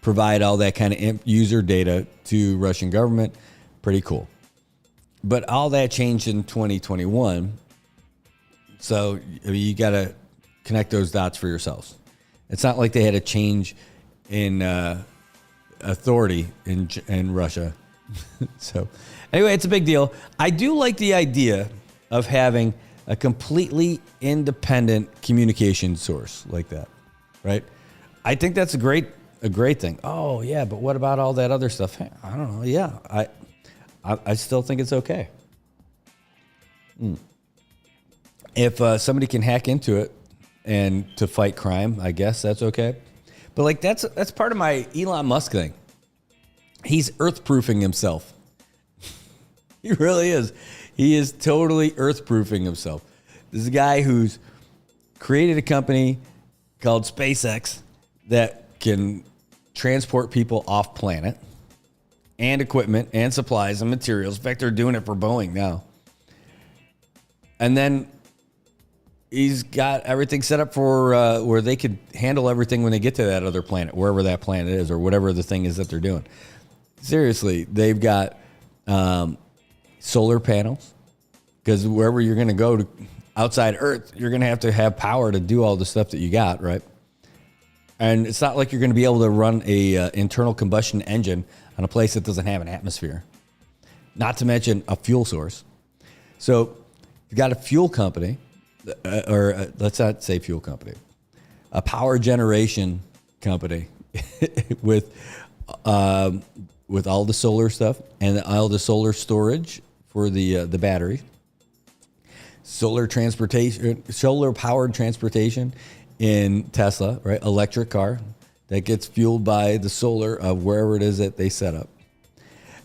provide all that kind of user data to Russian government. Pretty cool. But all that changed in 2021. So you got to connect those dots for yourselves. It's not like they had a change in authority in Russia. So anyway, it's a big deal. I do like the idea of having a completely independent communication source like that, right? I think that's a great thing. Oh yeah, but what about all that other stuff? I don't know. Yeah, I still think it's okay. If somebody can hack into it and to fight crime, I guess that's okay. But like that's part of my Elon Musk thing. He's earth-proofing himself. He really is. He is totally earth-proofing himself. This is a guy who's created a company called SpaceX that can transport people off planet and equipment and supplies and materials. In fact, they're doing it for Boeing now. And then he's got everything set up for where they could handle everything when they get to that other planet, wherever that planet is or whatever the thing is that they're doing. Seriously, they've got solar panels because wherever you're going to go to outside Earth, you're going to have power to do all the stuff that you got, right? And it's not like you're going to be able to run a internal combustion engine on a place that doesn't have an atmosphere, not to mention a fuel source. So you've got a fuel company, or let's not say fuel company, a power generation company with all the solar stuff and all the solar storage for the battery, solar powered transportation in Tesla, right? Electric car that gets fueled by the solar of wherever it is that they set up.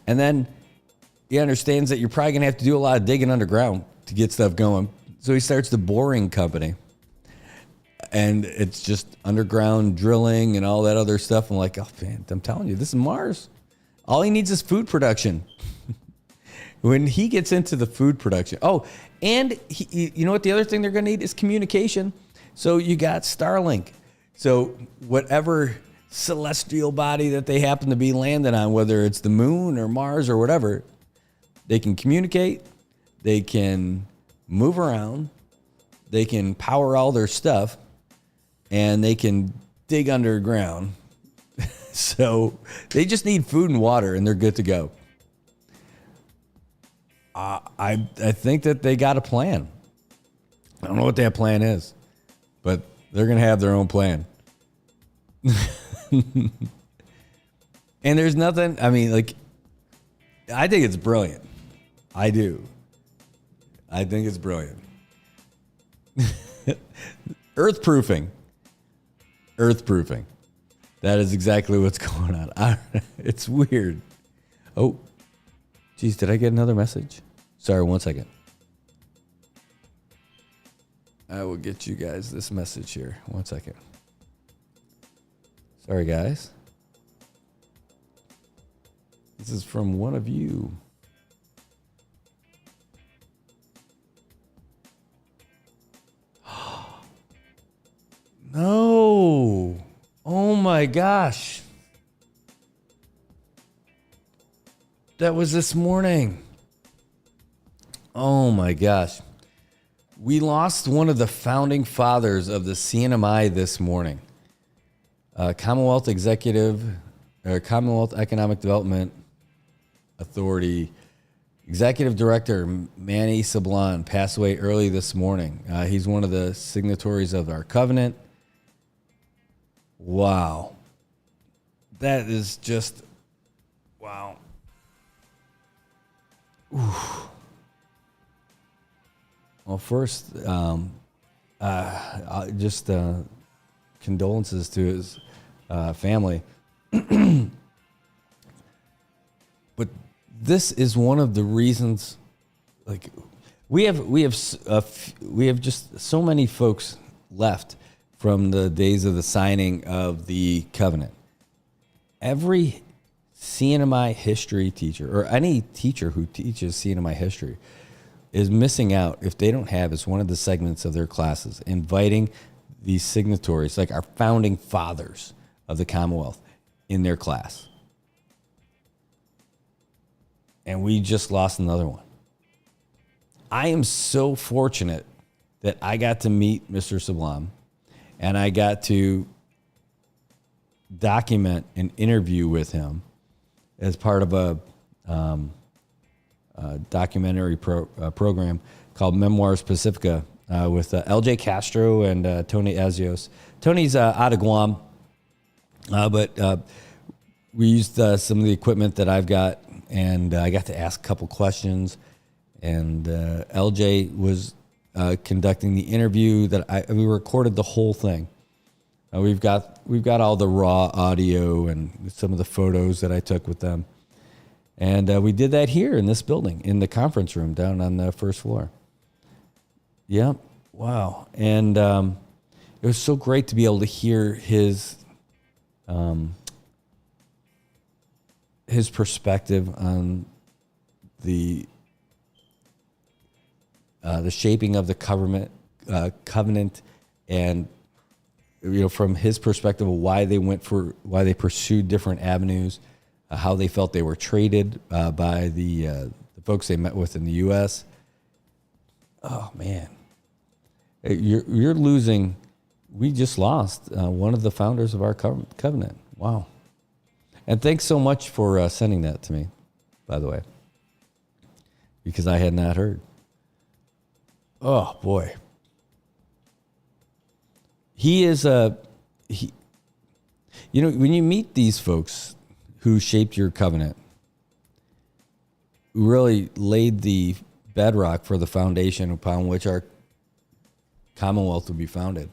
And then he understands that you're probably going to have to do a lot of digging underground to get stuff going. So he starts the boring company. And it's just underground drilling and all that other stuff. I'm like, oh, man, I'm telling you, this is Mars. All he needs is food production. When he gets into the food production. Oh, and you know what the other thing they're going to need is communication. So you got Starlink. So whatever celestial body that they happen to be landing on, whether it's the moon or Mars or whatever, they can communicate. They can move around. They can power all their stuff. And they can dig underground. So they just need food and water, and they're good to go. I think that they got a plan. I don't know what that plan is, but they're going to have their own plan. And there's nothing, I mean, like, I think it's brilliant. I do. I think it's brilliant. Earth-proofing. Earth-proofing. That is exactly what's going on. It's weird. Oh, geez, did I get another message? Sorry, 1 second. I will get you guys this message here. 1 second. Sorry, guys. This is from one of you. No. Oh my gosh. That was this morning. Oh my gosh. We lost one of the founding fathers of the CNMI this morning. Commonwealth Economic Development Authority Executive Director Manny Sablan passed away early this morning. He's one of the signatories of our covenant. Wow. That is just, wow. Oof. Well, first, just condolences to his family. But this is one of the reasons, like, we have just so many folks left from the days of the signing of the covenant. Every CNMI history teacher, or any teacher who teaches CNMI history, is missing out if they don't have, as one of the segments of their classes, inviting these signatories, like our founding fathers of the Commonwealth, in their class. And we just lost another one. I am so fortunate that I got to meet Mr. Sablan, and I got to document an interview with him as part of a documentary program called Memoirs Pacifica with LJ Castro and Tony Azios. Tony's out of Guam, but we used some of the equipment that I've got, and I got to ask a couple questions. And LJ was conducting the interview that we recorded the whole thing. We've got all the raw audio and some of the photos that I took with them. And we did that here in this building, in the conference room down on the first floor. Yep. Wow. And it was so great to be able to hear his perspective on the shaping of the covenant, and from his perspective of why they pursued different avenues, how they felt they were treated by the folks they met with in the U.S. Oh man, you're losing. We just lost one of the founders of our covenant. Wow. And thanks so much for sending that to me, by the way, because I had not heard. Oh boy. He is when you meet these folks who shaped your covenant, who really laid the bedrock for the foundation upon which our Commonwealth would be founded.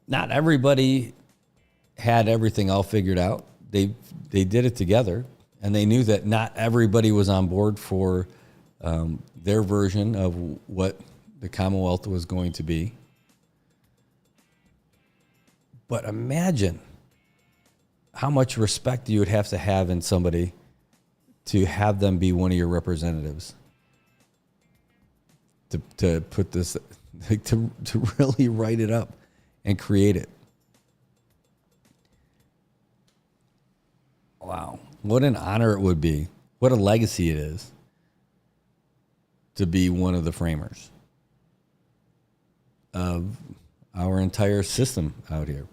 Not everybody had everything all figured out. They did it together, and they knew that not everybody was on board for their version of what the Commonwealth was going to be. But imagine how much respect you would have to have in somebody to have them be one of your representatives. To put this, like, to really write it up and create it. Wow. What an honor it would be. What a legacy it is to be one of the framers of our entire system out here.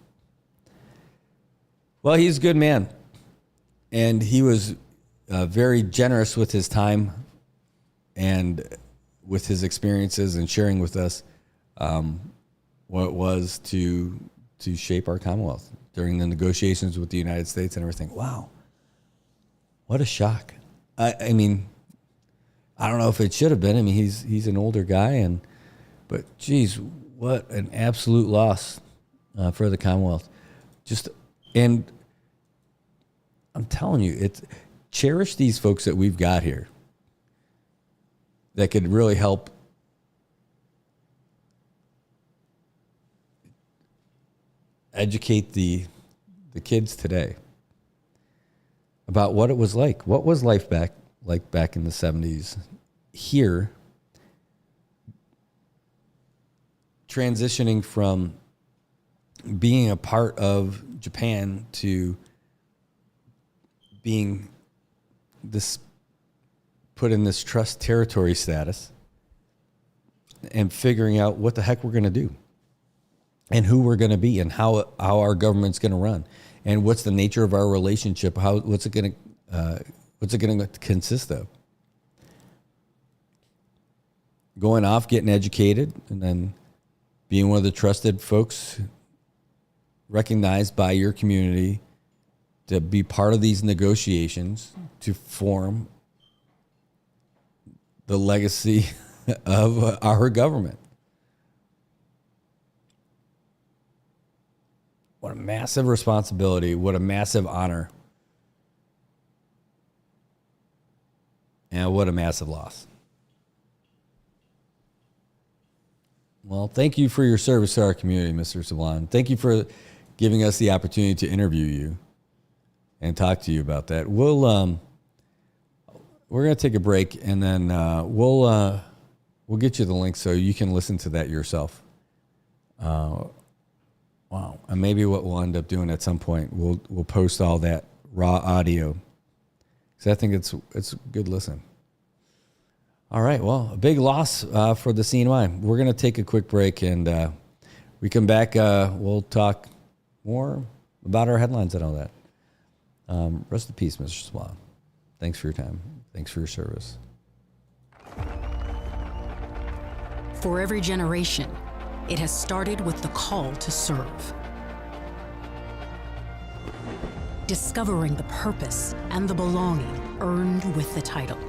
Well, he's a good man, and he was very generous with his time and with his experiences, and sharing with us what it was to shape our Commonwealth during the negotiations with the United States and everything. Wow. What a shock. I mean, I don't know if it should have been. I mean, he's an older guy, but geez, what an absolute loss for the Commonwealth. And I'm telling you, cherish these folks that we've got here that could really help educate the kids today about what it was like. What was life back in the 70s here, transitioning from being a part of Japan to being put in this trust territory status and figuring out what the heck we're going to do and who we're going to be and how our government's going to run and what's the nature of our relationship, what's it going to consist of. Going off, getting educated, and then being one of the trusted folks recognized by your community to be part of these negotiations to form the legacy of our government. What a massive responsibility. What a massive honor. And what a massive loss. Well, thank you for your service to our community, Mr. Sablan. Thank you for giving us the opportunity to interview you and talk to you about that. We're going to take a break, and then we'll get you the link so you can listen to that yourself. Wow. And maybe what we'll end up doing at some point, we'll post all that raw audio, because I think it's a good listen. All right, well, a big loss for the CNY. We're going to take a quick break, and we come back, we'll talk more about our headlines and all that. Rest in peace, Mr. Sablan. Thanks for your time. Thanks for your service. For every generation, it has started with the call to serve. Discovering the purpose and the belonging earned with the title.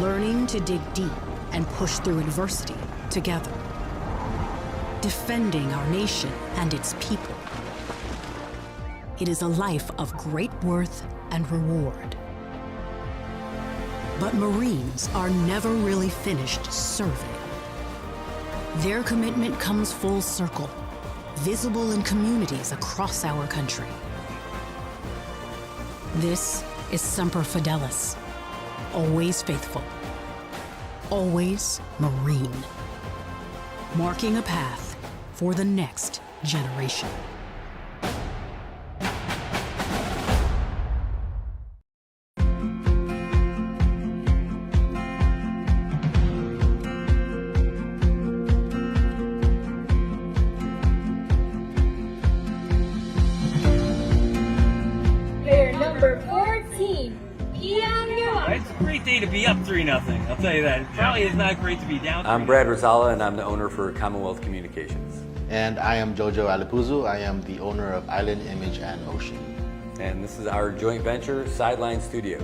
Learning to dig deep and push through adversity together. Defending our nation and its people. It is a life of great worth and reward. But Marines are never really finished serving. Their commitment comes full circle, visible in communities across our country. This is Semper Fidelis, always faithful, always Marine, marking a path for the next generation. To be up 3-0, I'll tell you that. It probably is not great to be down. I'm Brad Rosala, and I'm the owner for Commonwealth Communications. And I am Jojo Alipuzu. I am the owner of Island Image and Ocean. And this is our joint venture, Sideline Studios.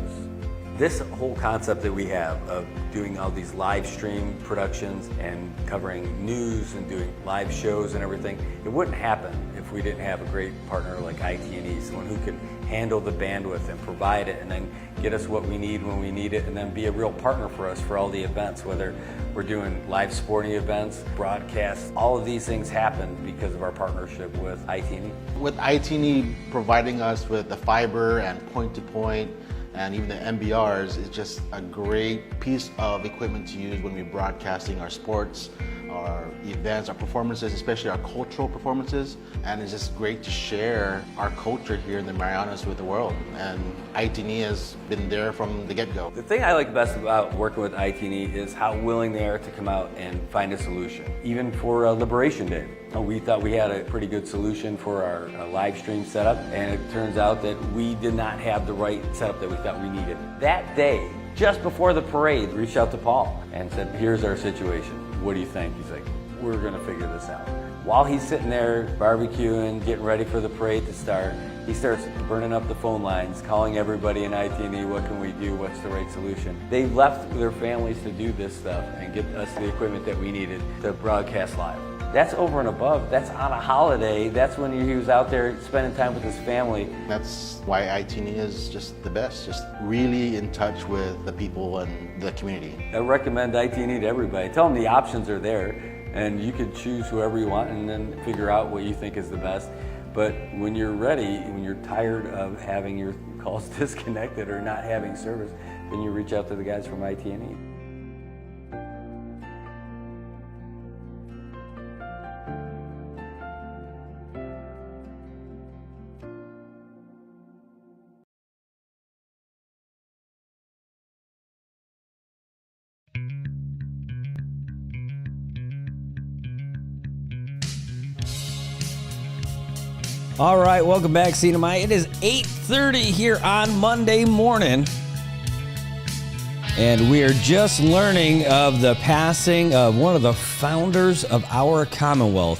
This whole concept that we have of doing all these live stream productions and covering news and doing live shows and everything, it wouldn't happen if we didn't have a great partner like IT&E, someone who can handle the bandwidth and provide it and then get us what we need when we need it, and then be a real partner for us for all the events, whether we're doing live sporting events, broadcasts. All of these things happen because of our partnership with IT&E. With IT&E providing us with the fiber and point-to-point and even the MBRs, is just a great piece of equipment to use when we're broadcasting our sports, our events, our performances, especially our cultural performances. And it's just great to share our culture here in the Marianas with the world. And IT&E has been there from the get-go. The thing I like best about working with IT&E is how willing they are to come out and find a solution. Even for Liberation Day, we thought we had a pretty good solution for our live stream setup, and it turns out that we did not have the right setup that we thought we needed. That day, just before the parade, reached out to Paul and said, here's our situation. What do you think? He's like, we're gonna figure this out. While he's sitting there barbecuing, getting ready for the parade to start, he starts burning up the phone lines, calling everybody in IT&E, what can we do, what's the right solution? They left their families to do this stuff and get us the equipment that we needed to broadcast live. That's over and above. That's on a holiday. That's when he was out there spending time with his family. That's why IT&E is just the best, just really in touch with the people and the community. I recommend IT&E to everybody. Tell them the options are there. and you could choose whoever you want and then figure out what you think is the best. But when you're ready, when you're tired of having your calls disconnected or not having service, then you reach out to the guys from IT&E. All right, welcome back, CNMI. It is 8:30 here on Monday morning, and we are just learning of the passing of one of the founders of our Commonwealth,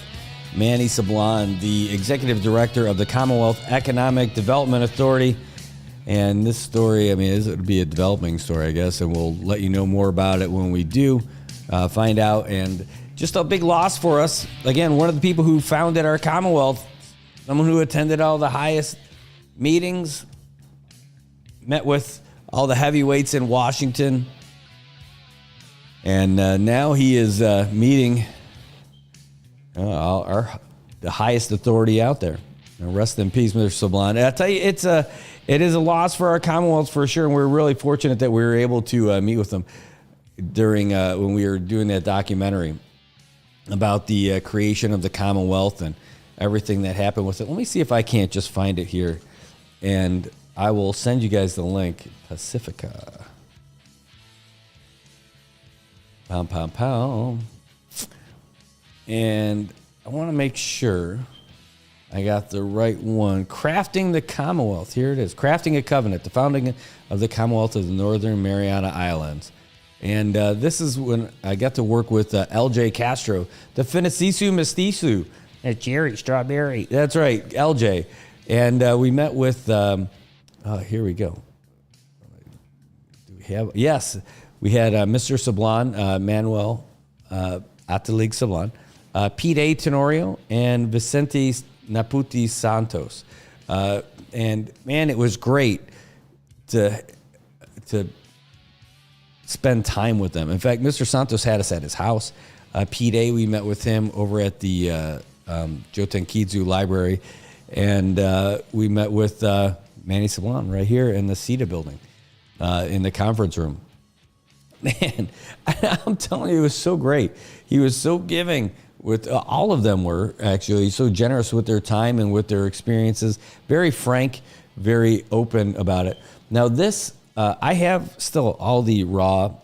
Manny Sablan, the executive director of the Commonwealth Economic Development Authority. And this story, it would be a developing story, I guess, and we'll let you know more about it when we do find out. And just a big loss for us. Again, one of the people who founded our Commonwealth, someone who attended all the highest meetings, met with all the heavyweights in Washington, and now he is meeting the highest authority out there. Rest in peace, Mr. Sablan. I tell you, it is a loss for our Commonwealth for sure, and we're really fortunate that we were able to meet with him during when we were doing that documentary about the creation of the Commonwealth and everything that happened with it. Let me see if I can't just find it here, and I will send you guys the link. Pacifica. Pow, pow, pow. And I want to make sure I got the right one. Crafting the Commonwealth. Here it is. Crafting a Covenant, the founding of the Commonwealth of the Northern Mariana Islands. And this is when I got to work with LJ Castro, the Finicisu Mestizu. That's Jerry Strawberry. That's right, LJ. And we met with, here we go. Do we have, yes, we had Mr. Sablan, Manuel Atalig Sablan, Pete A. Tenorio, and Vicente Naputi Santos. And man, it was great to spend time with them. In fact, Mr. Santos had us at his house. Pete A., we met with him over at the Jotenkidzu Library, and we met with Manny Sablan right here in the CETA building, in the conference room. Man, I'm telling you, it was so great. He was so giving with all of them were actually so generous with their time and with their experiences. Very frank, very open about it. Now this, I have still all the raw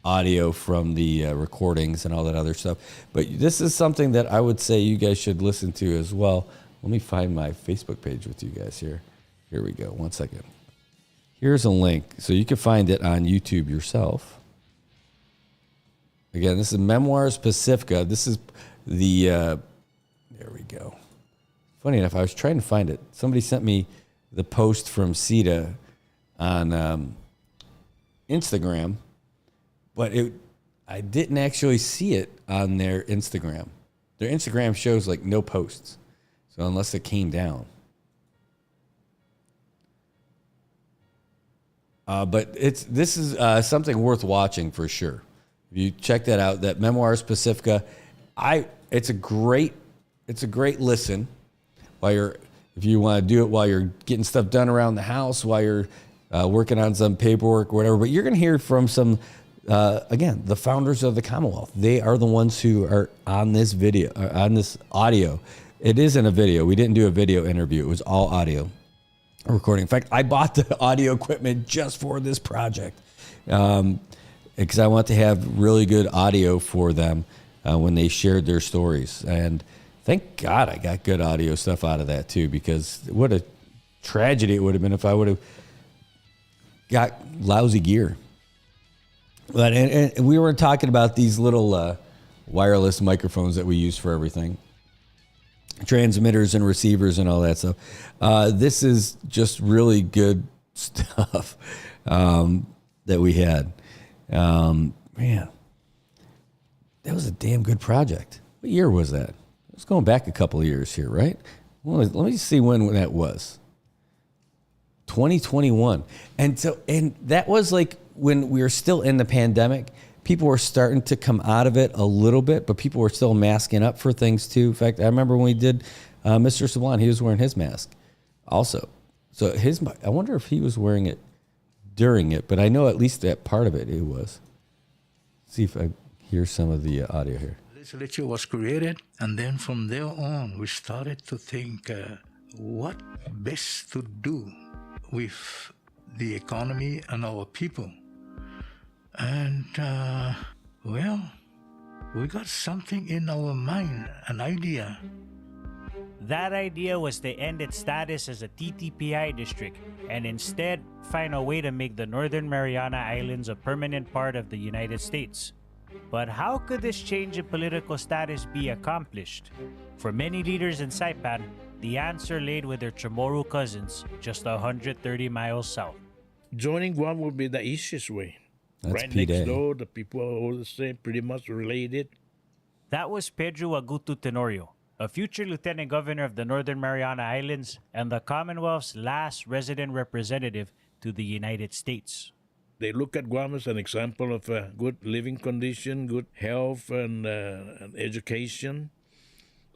audio from the recordings and all that other stuff, but this is something that I would say you guys should listen to as well. Let me find my Facebook page with you guys here. Here we go. 1 second. Here's a link so you can find it on YouTube yourself. Again, this is Memoirs Pacifica. This is the, there we go. Funny enough, I was trying to find it. Somebody sent me the post from CETA on Instagram, but I didn't actually see it on their Instagram. Their Instagram shows like no posts. So unless it came down. But this is something worth watching for sure. If you check that out, that Memoirs Pacifica, it's a great listen while if you want to do it while you're getting stuff done around the house, while you're working on some paperwork or whatever. But you're going to hear from some, again, the founders of the Commonwealth. They are the ones who are on this video, on this audio. It isn't a video. We didn't do a video interview. It was all audio recording. In fact, I bought the audio equipment just for this project because I want to have really good audio for them when they shared their stories. And thank God I got good audio stuff out of that too, because what a tragedy it would have been if I would have got lousy gear. But and we were talking about these little wireless microphones that we use for everything. Transmitters and receivers and all that stuff. This is just really good stuff that we had. Man, that was a damn good project. What year was that? It was going back a couple of years here, right? Well, let me see when that was. 2021. And that was like when we were still in the pandemic, people were starting to come out of it a little bit, but people were still masking up for things too. In fact, I remember when we did Mr. Sablon, he was wearing his mask also. So I wonder if he was wearing it during it, but I know at least that part of it was. See if I hear some of the audio here. Legislature was created, and then from there on, we started to think what best to do with the economy and our people. And, well, we got something in our mind, an idea. That idea was to end its status as a TTPI district and instead find a way to make the Northern Mariana Islands a permanent part of the United States. But how could this change in political status be accomplished? For many leaders in Saipan, the answer laid with their Chamorro cousins just 130 miles south. Joining Guam would be the easiest way. That's right P-Day. next door, the people are all the same, pretty much related. That was Pedro Agutu Tenorio, a future lieutenant governor of the Northern Mariana Islands and the Commonwealth's last resident representative to the United States. They look at Guam as an example of a good living condition, good health, and education.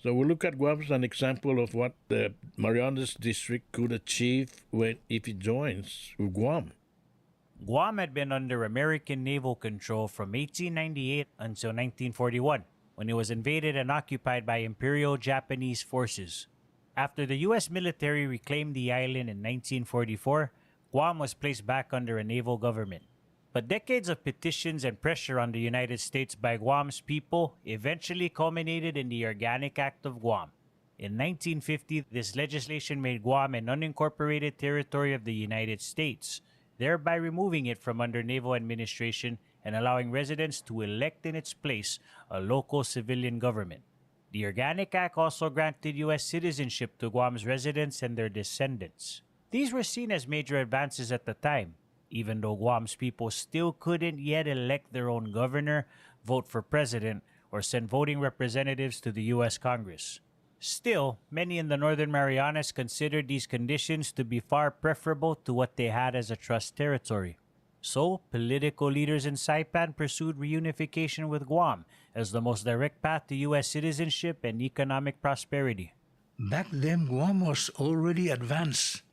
So we look at Guam as an example of what the Marianas district could achieve if it joins with Guam. Guam had been under American naval control from 1898 until 1941, when it was invaded and occupied by Imperial Japanese forces. After the U.S. military reclaimed the island in 1944, Guam was placed back under a naval government. But decades of petitions and pressure on the United States by Guam's people eventually culminated in the Organic Act of Guam. In 1950, this legislation made Guam an unincorporated territory of the United States, thereby removing it from under naval administration and allowing residents to elect in its place a local civilian government. The Organic Act also granted U.S. citizenship to Guam's residents and their descendants. These were seen as major advances at the time, even though Guam's people still couldn't yet elect their own governor, vote for president, or send voting representatives to the U.S. Congress. Still, many in the Northern Marianas considered these conditions to be far preferable to what they had as a trust territory. So, political leaders in Saipan pursued reunification with Guam as the most direct path to U.S. citizenship and economic prosperity. Back then, Guam was already advanced.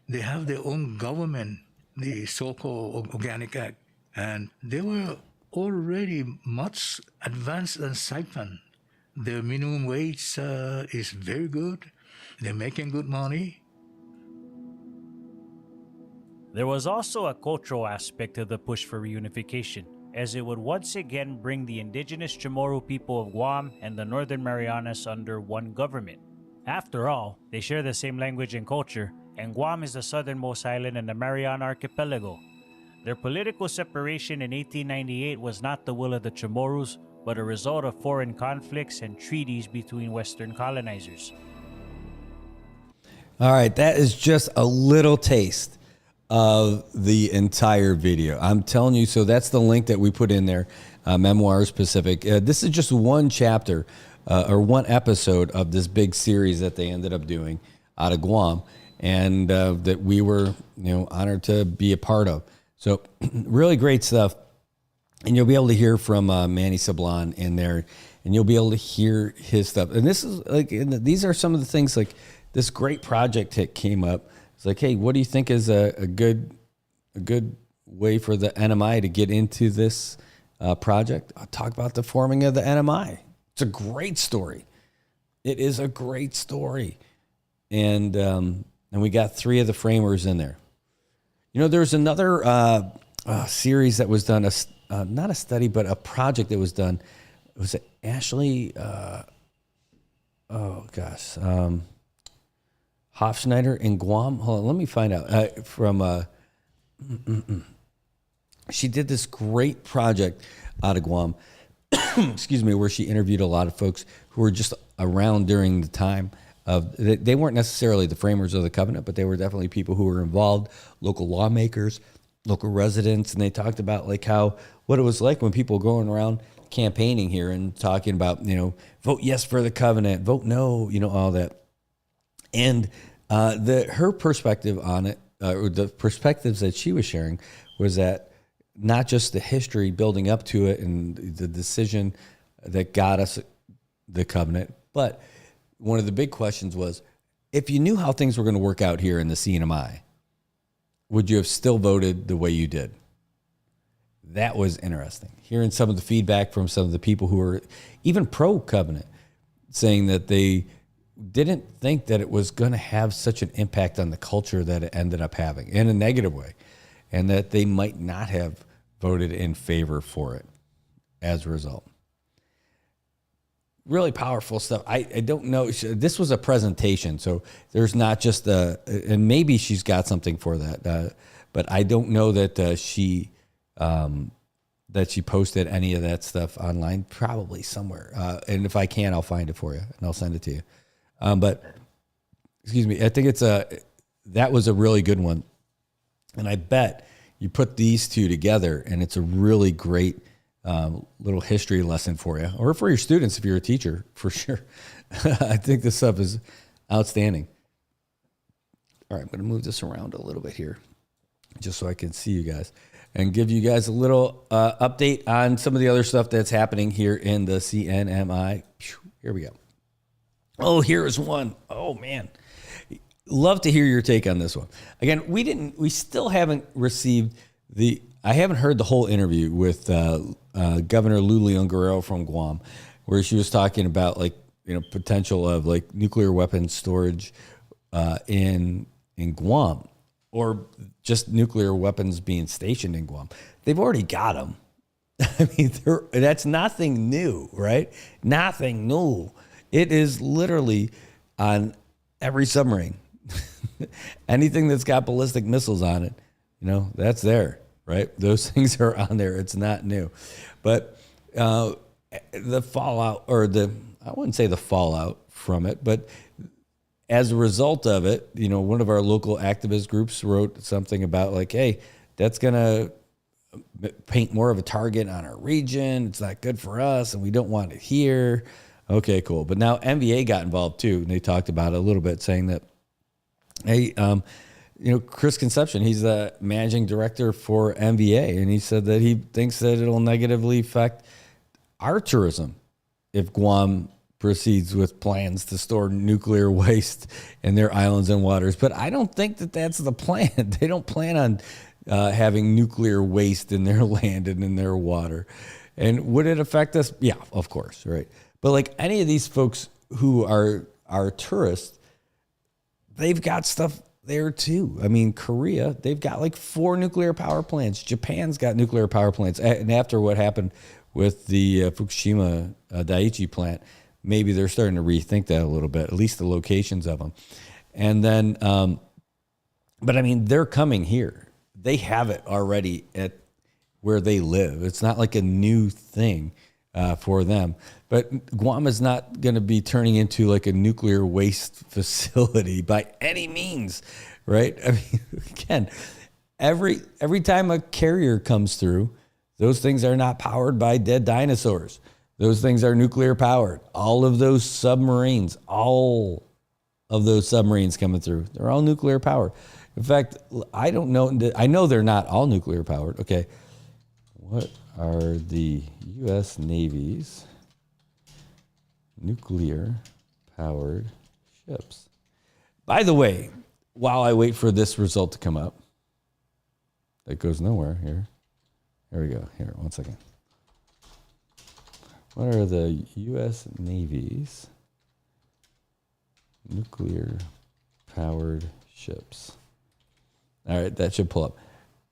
They have their own government, the so-called Organic Act, and they were already much advanced than Saipan. Their minimum wage is very good. They're making good money. There was also a cultural aspect to the push for reunification, as it would once again bring the indigenous Chamorro people of Guam and the Northern Marianas under one government. After all, they share the same language and culture, and Guam is the southernmost island in the Mariana Archipelago. Their political separation in 1898 was not the will of the Chamorros, but a result of foreign conflicts and treaties between Western colonizers. All right, that is just a little taste of the entire video. I'm telling you, so that's the link that we put in there, Memoirs Pacific. This is just one chapter or one episode of this big series that they ended up doing out of Guam, and that we were, honored to be a part of. So really great stuff. And you'll be able to hear from Manny Sablon in there, and you'll be able to hear his stuff. And this is these are some of the things, like this great project that came up. It's like, hey, what do you think is a good way for the NMI to get into this project? I'll talk about the forming of the NMI. It's a great story. It is a great story. And we got 3 of the framers in there. There's another series that was done, not a study, but a project that was done. It was Ashley, Hofschneider in Guam. Hold on, let me find out. She did this great project out of Guam, excuse me, where she interviewed a lot of folks who were just around during the time of, they weren't necessarily the framers of the covenant, but they were definitely people who were involved, local lawmakers, local residents, and they talked about what it was like when people were going around campaigning here and talking about, vote yes for the covenant, vote no, all that. And her perspective on it, or the perspectives that she was sharing, was that not just the history building up to it and the decision that got us the covenant, but one of the big questions was, if you knew how things were going to work out here in the CNMI, would you have still voted the way you did? That was interesting. Hearing some of the feedback from some of the people who were even pro-covenant, saying that they didn't think that it was going to have such an impact on the culture that it ended up having in a negative way, and that they might not have voted in favor for it as a result. Really powerful stuff. I don't know. This was a presentation, so there's not just and maybe she's got something for that, but I don't know that she posted any of that stuff online. Probably somewhere, and if I can, I'll find it for you and I'll send it to you. But excuse me, I think that was a really good one, and I bet you put these two together, and it's a really great little history lesson for you, or for your students if you're a teacher, for sure. I think this stuff is outstanding. All right, I'm going to move this around a little bit here just so I can see you guys and give you guys a little update on some of the other stuff that's happening here in the CNMI. Here we go. Oh, here is one. Oh, man. Love to hear your take on this one. Again, we still haven't received I haven't heard the whole interview with Governor Lilian Guerrero from Guam, where she was talking about potential of nuclear weapons storage in Guam, or just nuclear weapons being stationed in Guam. They've already got them. I mean, that's nothing new, right? Nothing new. It is literally on every submarine. Anything that's got ballistic missiles on it, that's there. Right? Those things are on there. It's not new. But the fallout, I wouldn't say the fallout from it, but as a result of it, one of our local activist groups wrote something about hey, that's going to paint more of a target on our region. It's not good for us, and we don't want it here. Okay, cool. But now MVA got involved too, and they talked about it a little bit, saying that, hey, Chris Conception, he's the managing director for MVA, and he said that he thinks that it'll negatively affect our tourism if Guam proceeds with plans to store nuclear waste in their islands and waters. But I don't think that that's the plan. They don't plan on having nuclear waste in their land and in their water. And would it affect us? Yeah, of course, right? But any of these folks who are tourists, they've got stuff there too. I mean, Korea, they've got 4 nuclear power plants. Japan's got nuclear power plants. And after what happened with the Fukushima Daiichi plant, maybe they're starting to rethink that a little bit, at least the locations of them. And then, but I mean, they're coming here. They have it already at where they live. It's not like a new thing for them. But Guam is not going to be turning into a nuclear waste facility by any means, right? I mean, again, every time a carrier comes through, those things are not powered by dead dinosaurs. Those things are nuclear powered. All of those submarines coming through, they're all nuclear powered. In fact, I don't know. I know they're not all nuclear powered. Okay. What are the U.S. Navy's nuclear powered ships? By the way, while I wait for this result to come up, that goes nowhere here. Here we go. Here, one second. What are the U.S. Navy's nuclear powered ships? All right, that should pull up.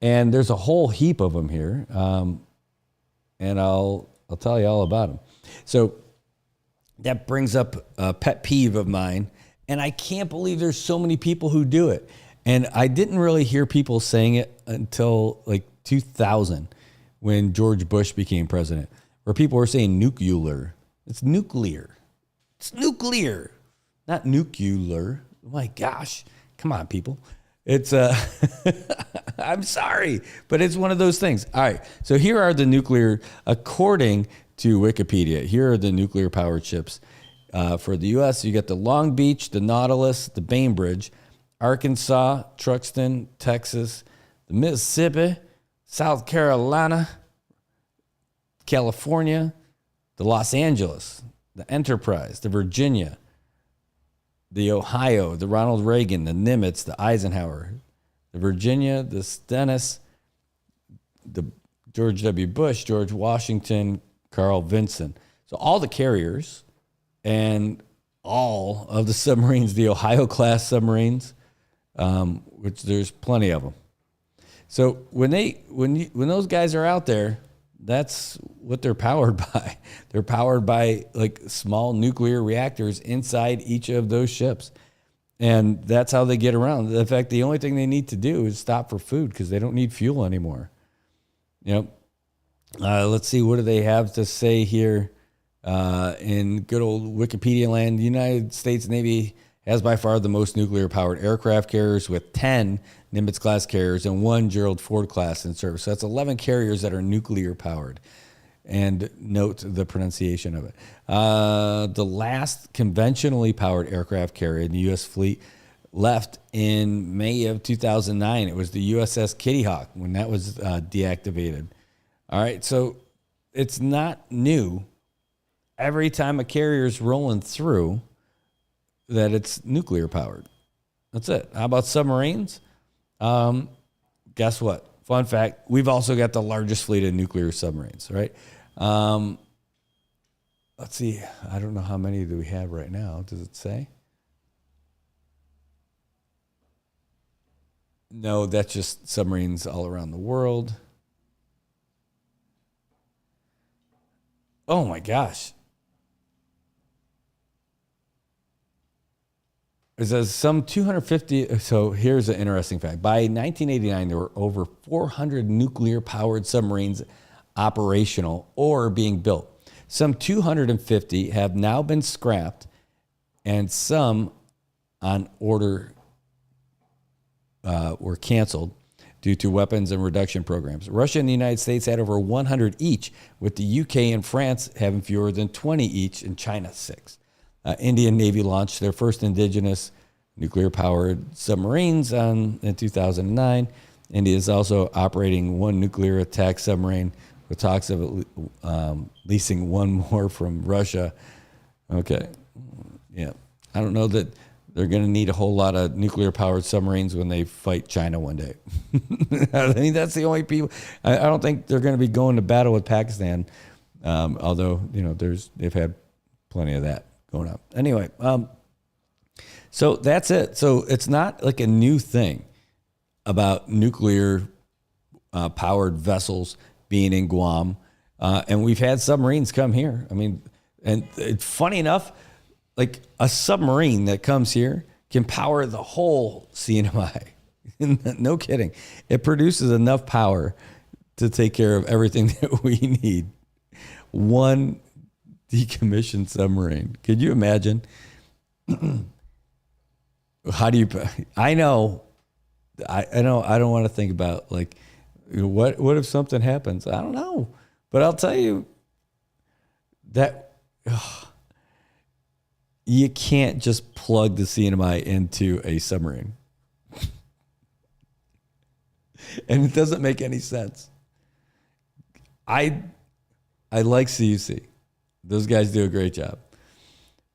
And there's a whole heap of them here, and I'll tell you all about them. So that brings up a pet peeve of mine, and I can't believe there's so many people who do it. And I didn't really hear people saying it until 2000, when George Bush became president, where people were saying nuclear. It's nuclear. It's nuclear, not nuclear. Oh my gosh. Come on, people. It's I'm sorry, but it's one of those things. All right. So here are the nuclear, according to Wikipedia, here are the nuclear powered ships for the U.S. You got the Long Beach, the Nautilus, the Bainbridge, Arkansas, Truxton, Texas, the Mississippi, South Carolina, California, the Los Angeles, the Enterprise, the Virginia, the Ohio, the Ronald Reagan, the Nimitz, the Eisenhower, the Virginia, the Stennis, the George W. Bush, George Washington, Carl Vinson. So all the carriers and all of the submarines, the Ohio-class submarines, which there's plenty of them. So when those guys are out there, that's what they're powered by. They're powered by like small nuclear reactors inside each of those ships. And that's how they get around. In fact, the only thing they need to do is stop for food because they don't need fuel anymore. Let's see, what do they have to say here in good old Wikipedia land? The United States Navy has by far the most nuclear-powered aircraft carriers with 10 Nimitz-class carriers and 1 Gerald Ford-class in service. So that's 11 carriers that are nuclear-powered. And note the pronunciation of it. The last conventionally powered aircraft carrier in the U.S. fleet left in May of 2009. It was the USS Kitty Hawk when that was deactivated. All right, so it's not new. Every time a carrier is rolling through, that it's nuclear powered. That's it. How about submarines? Guess what? Fun fact, we've also got the largest fleet of nuclear submarines, right? Let's see. I don't know how many do we have right now. Does it say? No, that's just submarines all around the world. Oh my gosh. It says some 250. So here's an interesting fact. By 1989, there were over 400 nuclear-powered submarines operational or being built. Some 250 have now been scrapped, and some on order were canceled due to weapons and reduction programs. Russia and the United States had over 100 each, with the UK and France having fewer than 20 each, and China 6. Indian Navy launched their first indigenous nuclear-powered submarines in 2009. India is also operating 1 nuclear attack submarine with talks of leasing 1 more from Russia. Okay. Yeah. I don't know that they're going to need a whole lot of nuclear-powered submarines when they fight China one day. I mean, that's the only people. I don't think they're going to be going to battle with Pakistan, although, they've had plenty of that going on. Anyway, so that's it. So it's not like a new thing about nuclear powered vessels being in Guam. And we've had submarines come here. I mean, and it's funny enough, like a submarine that comes here can power the whole CNMI. No kidding. It produces enough power to take care of everything that we need. 1 decommissioned submarine. Could you imagine? I know. I don't want to think about like, what if something happens? I don't know, but I'll tell you that you can't just plug the CNMI into a submarine, and it doesn't make any sense. I like CUC. Those guys do a great job.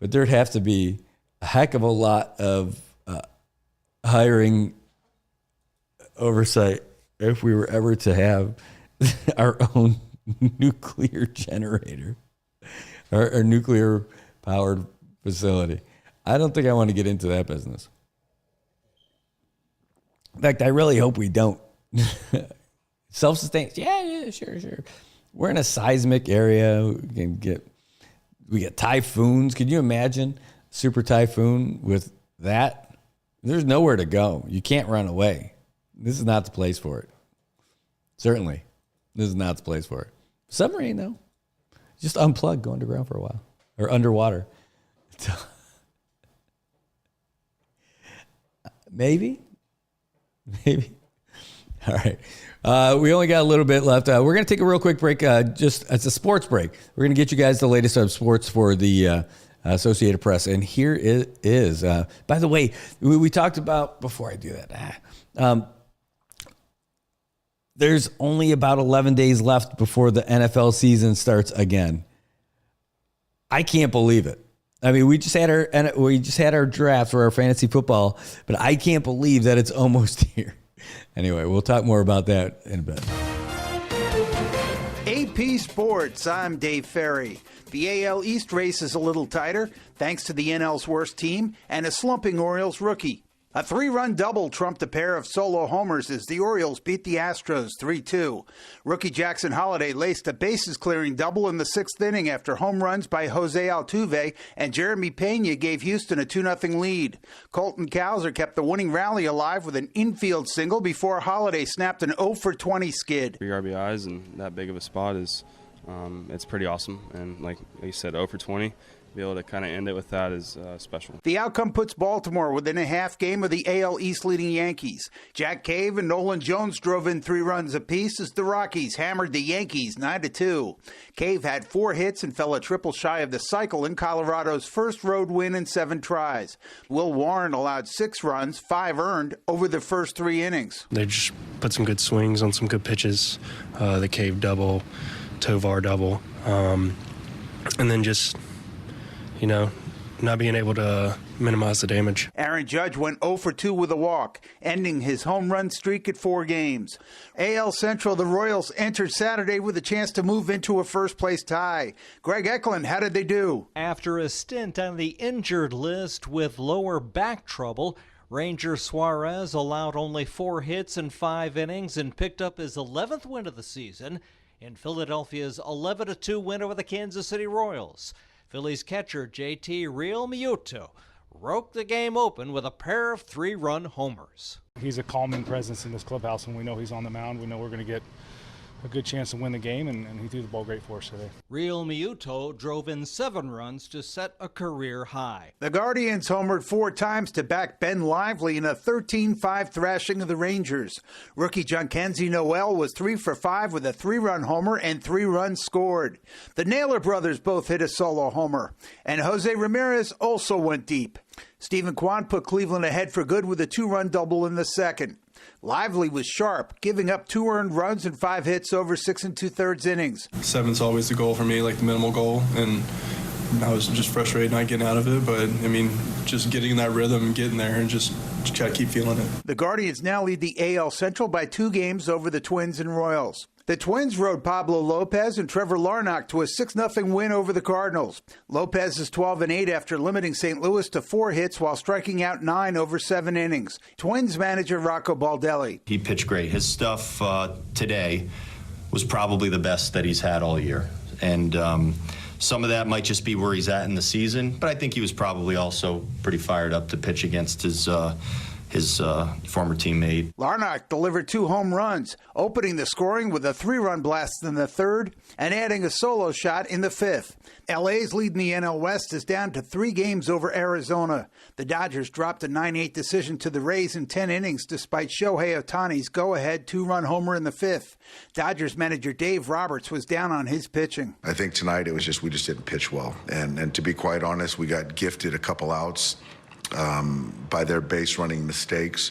But there'd have to be a heck of a lot of hiring oversight if we were ever to have our own nuclear generator or nuclear powered facility. I don't think I want to get into that business. In fact, I really hope we don't. Self-sustained. Yeah, sure. We're in a seismic area. We get typhoons. Could you imagine super typhoon with that? There's nowhere to go. You can't run away. This is not the place for it. Certainly, this is not the place for it. Submarine, though. Just unplug, go underground for a while. Or underwater. Maybe. All right. We only got a little bit left. We're going to take a real quick break. Just it's a sports break. We're going to get you guys the latest of sports for the Associated Press. And here it is. By the way, we talked about, before I do that, There's only about 11 days left before the NFL season starts again. I can't believe it. I mean, we just had our draft for our fantasy football, but I can't believe that it's almost here. Anyway, we'll talk more about that in a bit. AP Sports, I'm Dave Ferry. The AL East race is a little tighter thanks to the NL's worst team and a slumping Orioles rookie. A 3-run double trumped a pair of solo homers as the Orioles beat the Astros 3-2. Rookie Jackson Holliday laced a bases-clearing double in the 6th inning after home runs by Jose Altuve, and Jeremy Pena gave Houston a 2-0 lead. Colton Cowser kept the winning rally alive with an infield single before Holliday snapped an 0-for-20 skid. 3 RBIs and that big of a spot is it's pretty awesome. And like you said, 0-for-20. Be able to kind of end it with that is special. The outcome puts Baltimore within a half game of the AL East leading Yankees. Jack Cave and Nolan Jones drove in 3 runs apiece as the Rockies hammered the Yankees 9-2. Cave had 4 hits and fell a triple shy of the cycle in Colorado's first road win in 7 tries. Will Warren allowed 6 runs, 5 earned, over the first 3 innings. They just put some good swings on some good pitches. The Cave double, Tovar double, and then just, not being able to minimize the damage. Aaron Judge went 0-for-2 with a walk, ending his home run streak at 4 games. AL Central, the Royals entered Saturday with a chance to move into a first-place tie. Greg Eklund, how did they do? After a stint on the injured list with lower back trouble, Ranger Suarez allowed only 4 hits in 5 innings and picked up his 11th win of the season in Philadelphia's 11-2 win over the Kansas City Royals. Phillies catcher JT Realmuto broke the game open with a pair of 3-run homers. He's a calming presence in this clubhouse, and we know he's on the mound. We know we're going to get a good chance to win the game, and he threw the ball great for us today. Realmuto drove in 7 runs to set a career high. The Guardians homered 4 times to back Ben Lively in a 13-5 thrashing of the Rangers. Rookie Jhonkensy Noel was 3 for 5 with a 3-run homer and 3 runs scored. The Naylor brothers both hit a solo homer, and Jose Ramirez also went deep. Stephen Kwan put Cleveland ahead for good with a 2-run double in the 2nd. Lively was sharp, giving up 2 earned runs and 5 hits over 6 2/3 innings. 7's always the goal for me, like the minimal goal, and I was just frustrated not getting out of it, but I mean, just getting in that rhythm and getting there and just try to keep feeling it. The Guardians now lead the AL Central by 2 games over the Twins and Royals. The Twins rode Pablo Lopez and Trevor Larnach to a 6-0 win over the Cardinals. Lopez is 12-8 after limiting St. Louis to 4 hits while striking out 9 over 7 innings. Twins manager Rocco Baldelli. He pitched great. His stuff today was probably the best that he's had all year. And some of that might just be where he's at in the season, but I think he was probably also pretty fired up to pitch against his former teammate. Larnach delivered 2 home runs, opening the scoring with a 3-run blast in the 3rd and adding a solo shot in the 5th. LA's lead in the NL West is down to 3 games over Arizona. The Dodgers dropped a 9-8 decision to the Rays in 10 innings despite Shohei Ohtani's go-ahead 2-run homer in the 5th. Dodgers manager Dave Roberts was down on his pitching. I think tonight we just didn't pitch well. And to be quite honest, we got gifted a couple outs by their base running mistakes.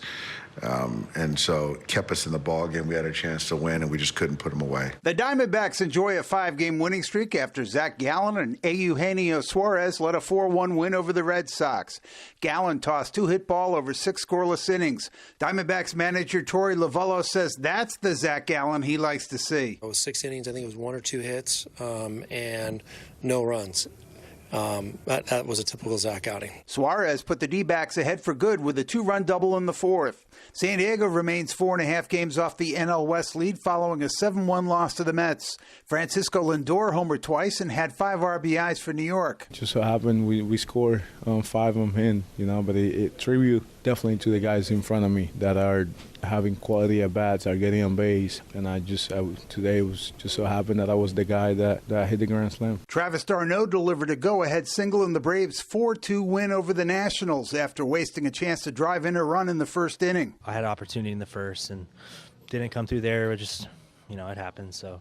And so it kept us in the ball game. We had a chance to win, and we just couldn't put them away. The Diamondbacks enjoy a 5-game winning streak after Zach Gallen and Eugenio Suarez led a 4-1 win over the Red Sox. Gallen tossed 2-hit ball over 6 scoreless innings. Diamondbacks manager Torey Lovullo says that's the Zach Gallen he likes to see. It was 6 innings. I think it was 1 or 2 hits and no runs. That was a typical Zach outing. Suarez put the D-backs ahead for good with a 2-run double in the 4th. San Diego remains 4.5 games off the NL West lead following a 7-1 loss to the Mets. Francisco Lindor homered twice and had 5 RBIs for New York. Just so happened we scored 5 of them in, but it tribute definitely to the guys in front of me that are having quality at bats, are getting on base, and today was just so happened that I was the guy that hit the grand slam. Travis d'Arnaud delivered a go-ahead single in the Braves' 4-2 win over the Nationals after wasting a chance to drive in a run in the 1st inning. I had an opportunity in the 1st and didn't come through there. It just, it happened. So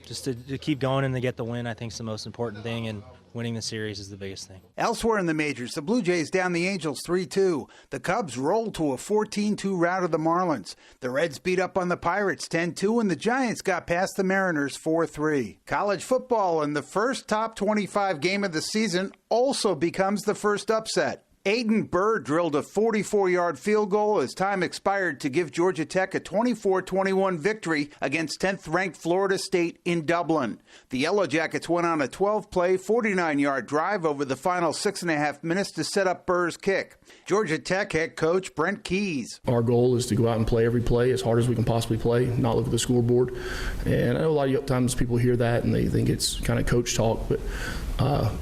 just to keep going and to get the win, I think is the most important thing. And winning the series is the biggest thing. Elsewhere in the majors, the Blue Jays down the Angels 3-2. The Cubs rolled to a 14-2 rout of the Marlins. The Reds beat up on the Pirates 10-2, and the Giants got past the Mariners 4-3. College football, and the first top 25 game of the season also becomes the first upset. Aiden Burr drilled a 44-yard field goal as time expired to give Georgia Tech a 24-21 victory against 10th-ranked Florida State in Dublin. The Yellow Jackets went on a 12-play, 49-yard drive over the final 6.5 minutes to set up Burr's kick. Georgia Tech head coach Brent Keyes. Our goal is to go out and play every play as hard as we can possibly play, not look at the scoreboard. And I know a lot of times people hear that and they think it's kind of coach talk, but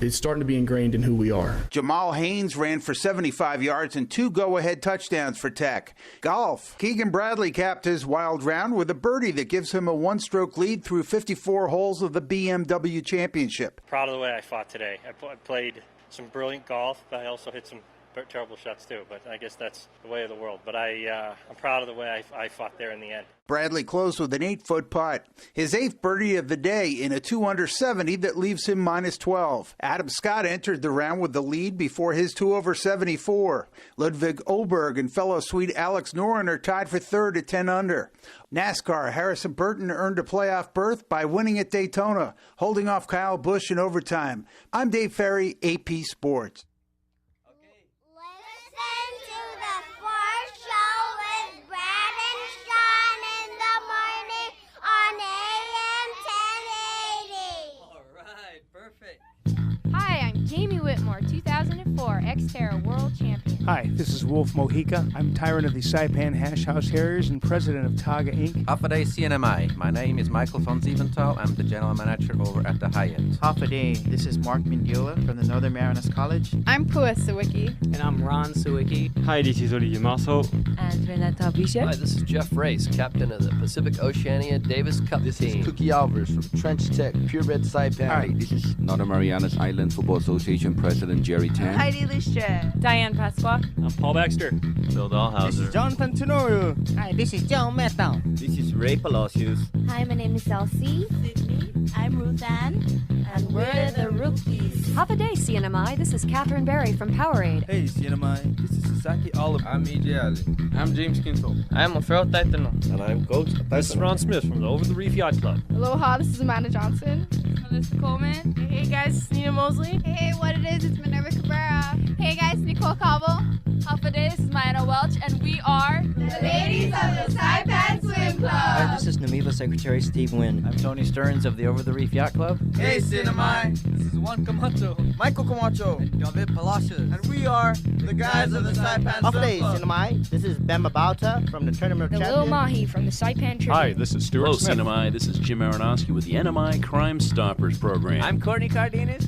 it's starting to be ingrained in who we are. Jamal Haynes ran for 75 yards and 2 go-ahead touchdowns for Tech. Golf. Keegan Bradley capped his wild round with a birdie that gives him a one-stroke lead through 54 holes of the BMW Championship. Proud of the way I fought today. I played some brilliant golf, but I also hit some terrible shots too, but I guess that's the way of the world. But I'm proud of the way I fought there in the end. Bradley closed with an 8-foot putt. His 8th birdie of the day in a 2-under 70 that leaves him -12. Adam Scott entered the round with the lead before his 2-over 74. Ludwig Oberg and fellow Swede Alex Noren are tied for 3rd at 10 under. NASCAR, Harrison Burton earned a playoff berth by winning at Daytona, holding off Kyle Busch in overtime. I'm Dave Ferry, AP Sports. Hi, I'm Jamie Whitmore, 2004 Xterra World Champion. Hi, this is Wolf Mojica. I'm tyrant of the Saipan Hash House Harriers and president of Taga Inc. Hafa Day CNMI. My name is Michael von Siebenthal. I'm the general manager over at the Hyatt. Hafa Day. This is Mark Mendiola from the Northern Marianas College. I'm Pua Sawicki. And I'm Ron Sawicki. Hi, this is Olivier Marceau. And Renata Bichet. Hi, this is Jeff Race, captain of the Pacific Oceania Davis Cup This team. is Cookie Alvers from Trench Tech, Purebred Saipan. Hi, this is Northern Marianas Island Football Association President Jerry Tan. Heidi Lustre. Diane Pasqua. I'm Paul Baxter. Bill Dahlhauser. This is Jonathan Tenorio. Hi, this is Joe Metal. This is Ray Palacios. Hi, my name is Elsie. Sydney. I'm Ruth Ann. And we're the Rookies. Hafa Day CNMI. This is Catherine Berry from Powerade. Hey CNMI, this is Sasaki Oliver. I'm E.J. Ali. I'm James Kinto. I'm Alfredo Taitano. And I'm Coach Taitano. This is Ron Smith from the Over the Reef Yacht Club. Aloha, this is Amanda Johnson. Melissa Coleman. Hey guys, it's Nina Mosley. Hey, what it is, it's Minerva Cabrera. Hey guys, Nicole Cobble. Hafa Day, this is Mayana Welch, and we are the ladies of the Saipan Swim Club. Hi, this is Namiva Secretary Steve Wynn. I'm Tony Stearns of the Over the Reef Yacht Club. Hey, Cinemai. This is Juan Camacho, Michael Camacho, and David Palacios. And we are the guys of the Saipan Swim Club. Hey, Cinemai. This is Bamba Bauta from the Tournament of Champions. The Lil Mahi from the Saipan Tribune. Hi, this is Stuart Smith. Hello, Cinemai. This is Jim Aronofsky with the NMI Crime Stoppers program. I'm Courtney Cardenas.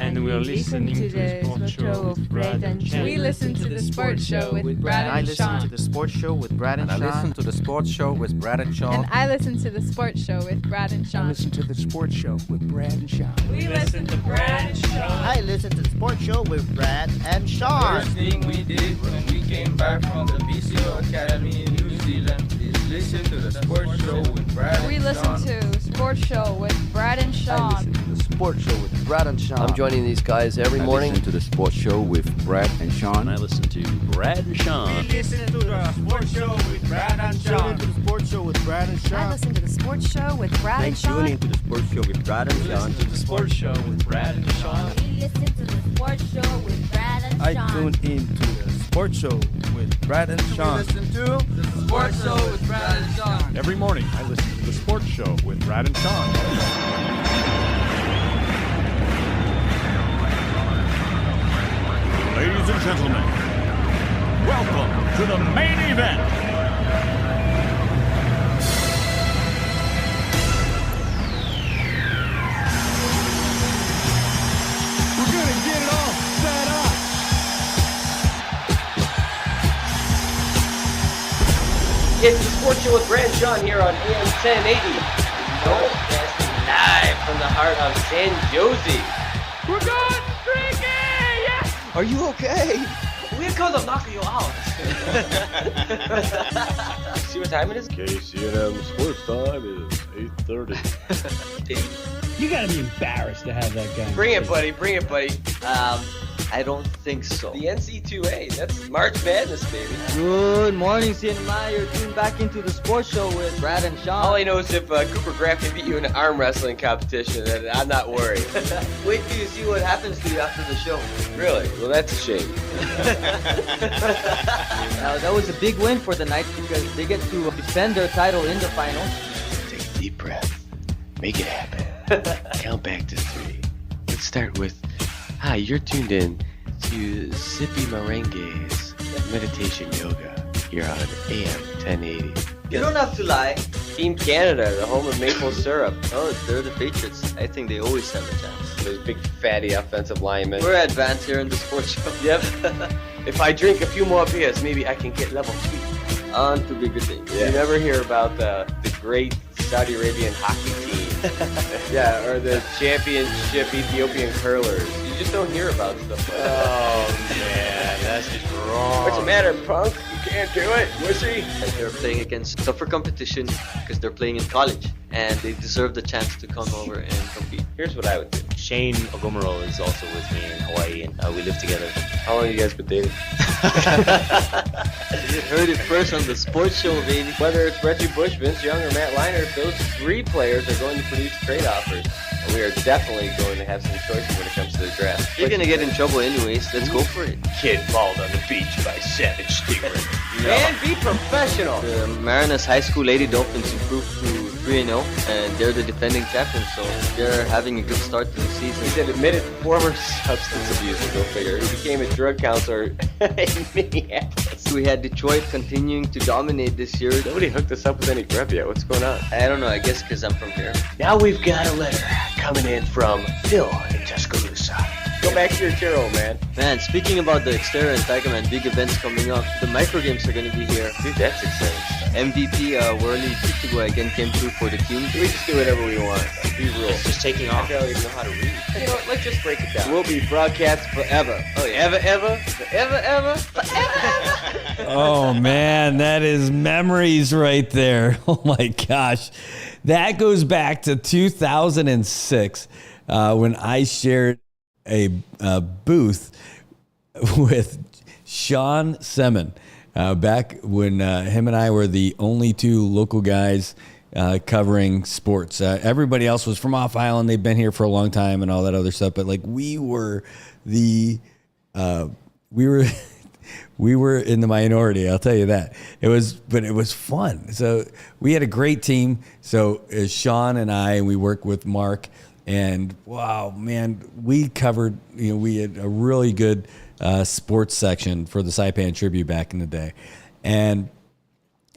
And we're listening to the Sports Show with Brad and Sean. We listen to the Sports Show with Brad and Sean. I listen to the Sports Show with Brad and Sean. I listen to the Sports Show with Brad and Sean. And I listen to the Sports Show with Brad and Sean. I listen to the Sports Show with Brad and Sean. We listen to Brad and Sean. I listen to the Sports Show with Brad and Sean. First thing we did when we came back from the BCO Academy in New Zealand is listen to the Sports Show with Brad and Sean. We listen to Sports Show with Brad and Sean. I listen to the Sports Show with Brad and Sean. I'm joining these guys every morning. I listen to the Sports Show with Brad and Sean. And I listen to Brad and Sean. We listen to the Sports Show with Brad and Sean. I listen to the Sports Show with Brad and Sean. I listen to the Sports Show with Brad and Sean. Tune into the Sports Show with Brad and Sean. Listen to the Sports Show with Brad and Sean. We listen to the Sports Show with Brad and Sean. I tune into the Sports Show with Brad and Sean. We listen to the Sports Show with Brad and Sean. Every morning, I listen to the Sports Show with Brad and Sean. Ladies and gentlemen, welcome to the main event. We're going to get it all set up. It's the Sports Show with Brad and Sean here on AM 1080. Broadcasting live from the heart of San Jose. We're going streaky! Yes! Are you okay? We're gonna knock you out. See what time it is? KCNM Sports Time is 8:30. You gotta be embarrassed to have that guy. Bring it, buddy. Bring it, buddy. I don't think so. The NC2A. That's March Madness, baby. Good morning, CNMI. You're tuned back into the sports show with Brad and Sean. All I know is if Cooper Graff can beat you in an arm wrestling competition, then I'm not worried. Wait till you see what happens to you after the show. Really? Well, that's a shame. That was a big win for the Knights because they get to defend their title in the finals. Take a deep breath. Make it happen. Count back to 3. Let's start with, hi, you're tuned in to Sippy Merengue's Meditation Yoga here on AM 1080. You don't have to lie. Team Canada, the home of maple syrup. Oh, they're the Patriots. I think they always have a chance. Those big fatty offensive linemen. We're advanced here in the sports show. Yep. If I drink a few more beers, maybe I can get level 3. On to bigger things. Yeah. You never hear about the great Saudi Arabian hockey team. Yeah, or the championship Ethiopian curlers. You just don't hear about stuff like that. Oh, man, that's just wrong. What's the matter, punk? You can't do it, wussy. They're playing against tougher competition because they're playing in college, and they deserve the chance to come over and compete. Here's what I would do. Shane Ogomoro is also with me in Hawaii, and we live together. How long have you guys been dating? You heard it first on the sports show, baby. Whether it's Reggie Bush, Vince Young, or Matt Leinart, those 3 players are going to produce trade offers. And we are definitely going to have some choices when it comes to the draft. You're going to get in trouble anyways. Let's go for it. Kid mauled on the beach by Savage Stingray. And be professional. The Marianas High School Lady Dolphins improved to 3-0, and they're the defending champions, so they're having a good start to the season. He's an admitted former substance abuser, go figure. He became a drug counselor in Minneapolis. We had Detroit continuing to dominate this year. Nobody hooked us up with any grub yet. What's going on? I don't know. I guess because I'm from here. Now we've got a letter coming in from Phil in Tuscaloosa. Go back to your Tirow, man. Man, speaking about the Xterra and Tiger Man big events coming up, the micro games are going to be here. Dude, that's exciting stuff. MVP Worley Kichigo again came through for the team. We just do whatever we want. We rule. It's just taking off. I don't even know how to read. You know what? Let's just break it down. We'll be broadcast forever. Oh, yeah. Forever. Oh, man, that is memories right there. Oh, my gosh. That goes back to 2006 when I shared a booth with Sean Semin back when him and I were the only 2 local guys covering sports. Everybody else was from off island. They've been here for a long time and all that other stuff. But like we were in the minority. I'll tell you that. It was fun. So we had a great team. So Sean and I, we worked with Mark. And wow, man, we covered, we had a really good sports section for the Saipan Tribute back in the day. And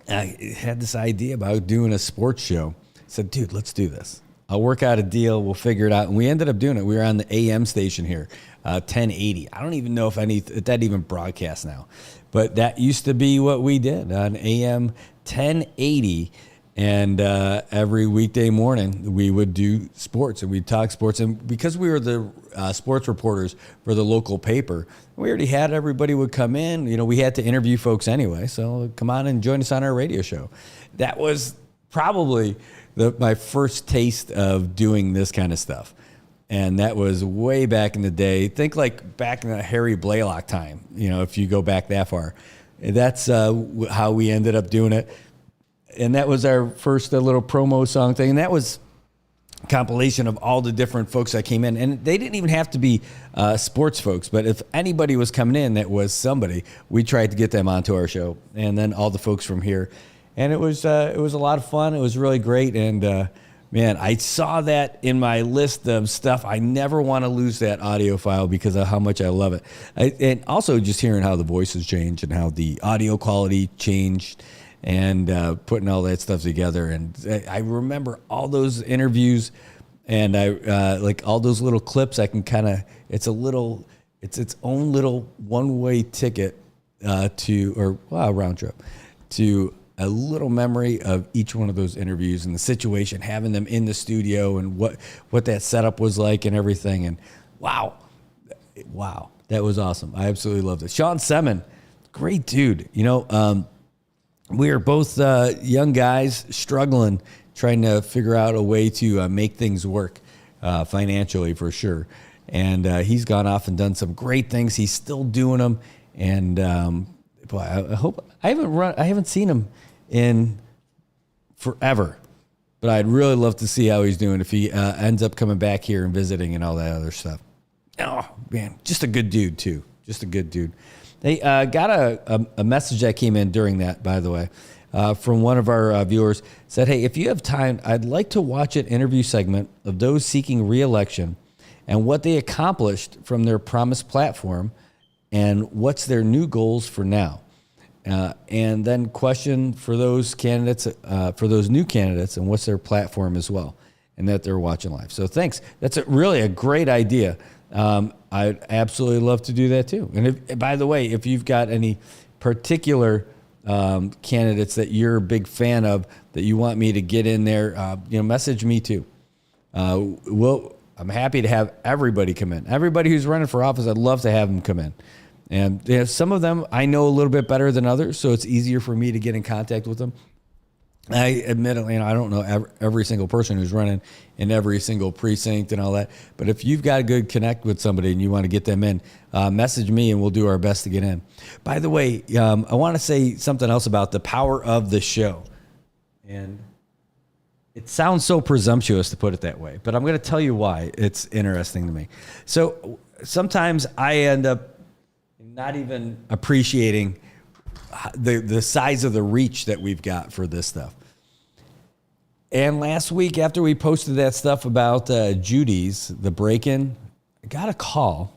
I had this idea about doing a sports show. I said, dude, let's do this. I'll work out a deal. We'll figure it out. And we ended up doing it. We were on the AM station here, 1080. I don't even know if that even broadcasts now. But that used to be what we did on AM 1080. And every weekday morning, we would do sports, and we'd talk sports. And because we were the sports reporters for the local paper, we already had everybody would come in. We had to interview folks anyway, so come on and join us on our radio show. That was probably my first taste of doing this kind of stuff. And that was way back in the day. Think like back in the Harry Blaylock time, if you go back that far. That's how we ended up doing it. And that was our first little promo song thing. And that was a compilation of all the different folks that came in. And they didn't even have to be sports folks. But if anybody was coming in that was somebody, we tried to get them onto our show. And then all the folks from here. And it was a lot of fun. It was really great. And, man, I saw that in my list of stuff. I never want to lose that audio file because of how much I love it. And also just hearing how the voices changed and how the audio quality changed. And putting all that stuff together. And I remember all those interviews and I like all those little clips. I can kind of, it's its own little one-way ticket round trip to a little memory of each one of those interviews and the situation, having them in the studio and what that setup was like and everything. And wow, that was awesome. I absolutely loved it. Sean Semin, great dude. We are both young guys struggling, trying to figure out a way to make things work. financially for sure. And he's gone off and done some great things. He's still doing them. And boy, I hope I haven't seen him in forever. But I'd really love to see how he's doing if he ends up coming back here and visiting and all that other stuff. Oh, man, just a good dude, too. Just a good dude. They got a message that came in during that, by the way, from one of our viewers. Said, hey, if you have time, I'd like to watch an interview segment of those seeking re-election and what they accomplished from their promised platform and what's their new goals for now. And then question for those candidates, for those new candidates, and what's their platform as well, and that they're watching live. So thanks. That's really a great idea. I'd absolutely love to do that too. And if, by the way, if you've got any particular candidates that you're a big fan of that you want me to get in there, message me too. I'm happy to have everybody come in. Everybody who's running for office, I'd love to have them come in. And some of them I know a little bit better than others, so it's easier for me to get in contact with them. I admittedly, I don't know every single person who's running in every single precinct and all that. But if you've got a good connect with somebody and you want to get them in, message me and we'll do our best to get in. By the way, I want to say something else about the power of the show. And it sounds so presumptuous to put it that way, but I'm going to tell you why it's interesting to me. So sometimes I end up not even appreciating the size of the reach that we've got for this stuff. And last week, after we posted that stuff about Judy's, the break-in, I got a call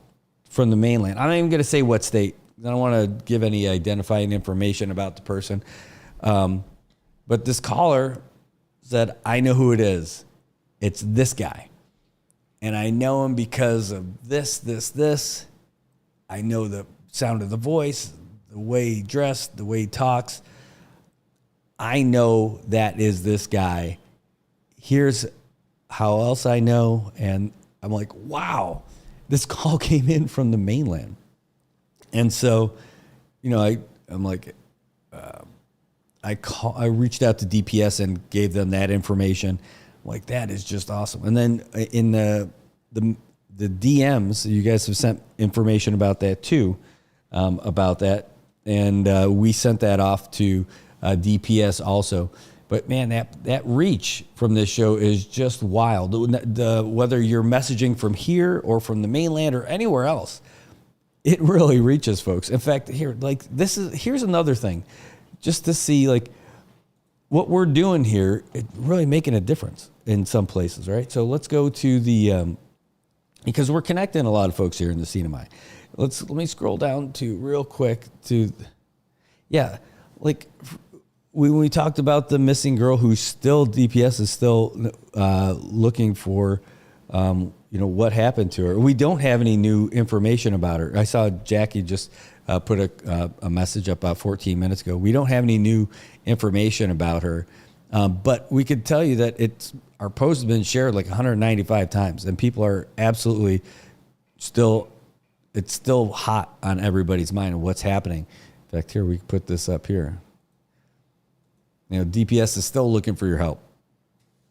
from the mainland. I'm not even going to say what state. I don't want to give any identifying information about the person. But this caller said, I know who it is. It's this guy. And I know him because of this. I know the sound of the voice, the way he dressed, the way he talks. I know that is this guy. Here's how else I know. And I'm like, wow, this call came in from the mainland. And so, I'm like, I reached out to DPS and gave them that information. I'm like, that is just awesome. And then in the DMs, you guys have sent information about that too, about that. And we sent that off to DPS also. But man, that reach from this show is just wild. Whether you're messaging from here or from the mainland or anywhere else, it really reaches folks. In fact, here's another thing, just to see like what we're doing here, it really making a difference in some places, right? So let's go to the because we're connecting a lot of folks here in the CNMI. Let me scroll down to real quick to, when we talked about the missing girl who's still, DPS is still looking for, what happened to her. We don't have any new information about her. I saw Jackie just put a message up about 14 minutes ago. We don't have any new information about her, but we could tell you that our post has been shared like 195 times, and people are absolutely it's still hot on everybody's mind of what's happening. In fact, here, we can put this up here. DPS is still looking for your help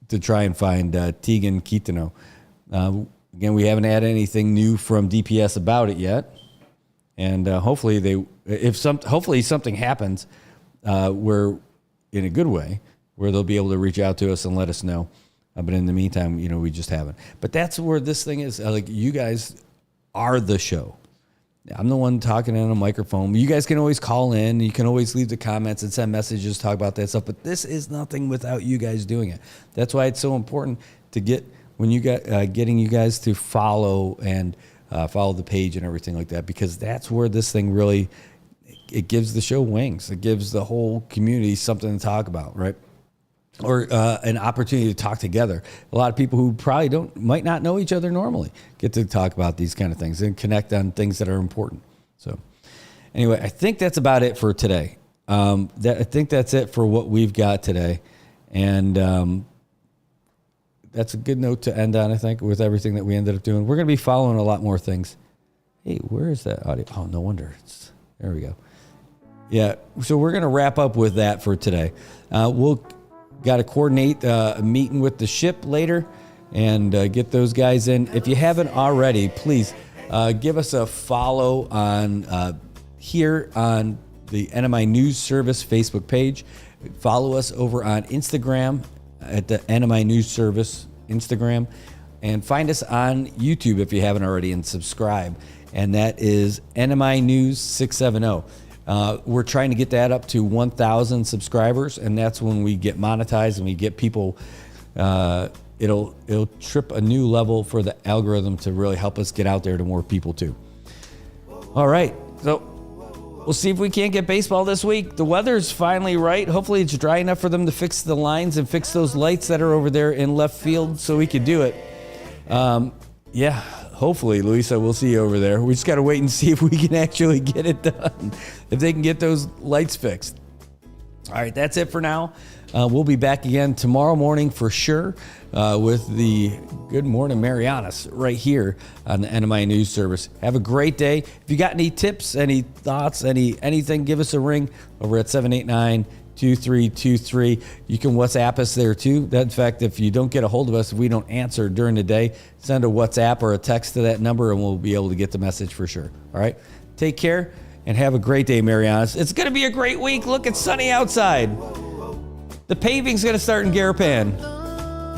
to try and find Tegan Kitano. Again, we haven't had anything new from DPS about it yet. And hopefully something happens where, in a good way, where they'll be able to reach out to us and let us know. But in the meantime, we just haven't. But that's where this thing is. Like, you guys are the show. I'm the one talking on a microphone. You guys can always call in. You can always leave the comments and send messages, talk about that stuff. But this is nothing without you guys doing it. That's why it's so important to getting you guys to follow and follow the page and everything like that, because that's where this thing really, it gives the show wings. It gives the whole community something to talk about, right? Or an opportunity to talk together. A lot of people who probably might not know each other normally get to talk about these kind of things and connect on things that are important. So anyway, I think that's about it for today. I think that's it for what we've got today. And that's a good note to end on, I think, with everything that we ended up doing. We're going to be following a lot more things. Hey, where is that audio? Oh, no wonder. There we go. Yeah, so we're going to wrap up with that for today. We'll got to coordinate a meeting with the ship later and get those guys in. If you haven't already, please give us a follow on here on the NMI News Service Facebook page. Follow us over on Instagram at the NMI News Service Instagram, and find us on YouTube if you haven't already, and subscribe. And that is NMI News 670. We're trying to get that up to 1,000 subscribers, and that's when we get monetized and we get people. It'll trip a new level for the algorithm to really help us get out there to more people too. All right, so we'll see if we can't get baseball this week. The weather's finally right. Hopefully it's dry enough for them to fix the lines and fix those lights that are over there in left field so we could do it. Yeah, hopefully, Luisa, we'll see you over there. We just got to wait and see if we can actually get it done, if they can get those lights fixed. All right, that's it for now. We'll be back again tomorrow morning for sure with the Good Morning Marianas right here on the NMI News Service. Have a great day. If you got any tips, any thoughts, anything, give us a ring over at 789-2323. You can WhatsApp us there too. In fact, if you don't get a hold of us, if we don't answer during the day, send a WhatsApp or a text to that number and we'll be able to get the message for sure. All right, take care and have a great day, Marianas. It's going to be a great week. Look, it's sunny outside. The paving's going to start in Garapan.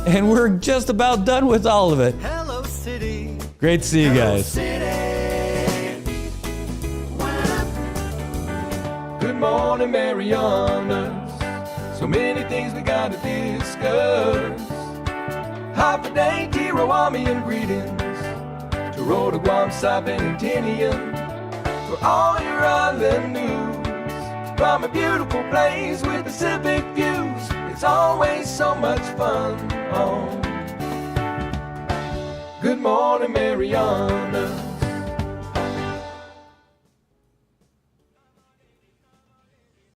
And we're just about done with all of it. Hello, City. Great to see you guys. Good morning, Marianas. So many things we gotta discuss. Hafa, Adai, Tirow, Army and greetings. Tirow to Guam, Saipan and Tinian. For all your island news. From a beautiful place with Pacific views. It's always so much fun. Good morning, Mariana.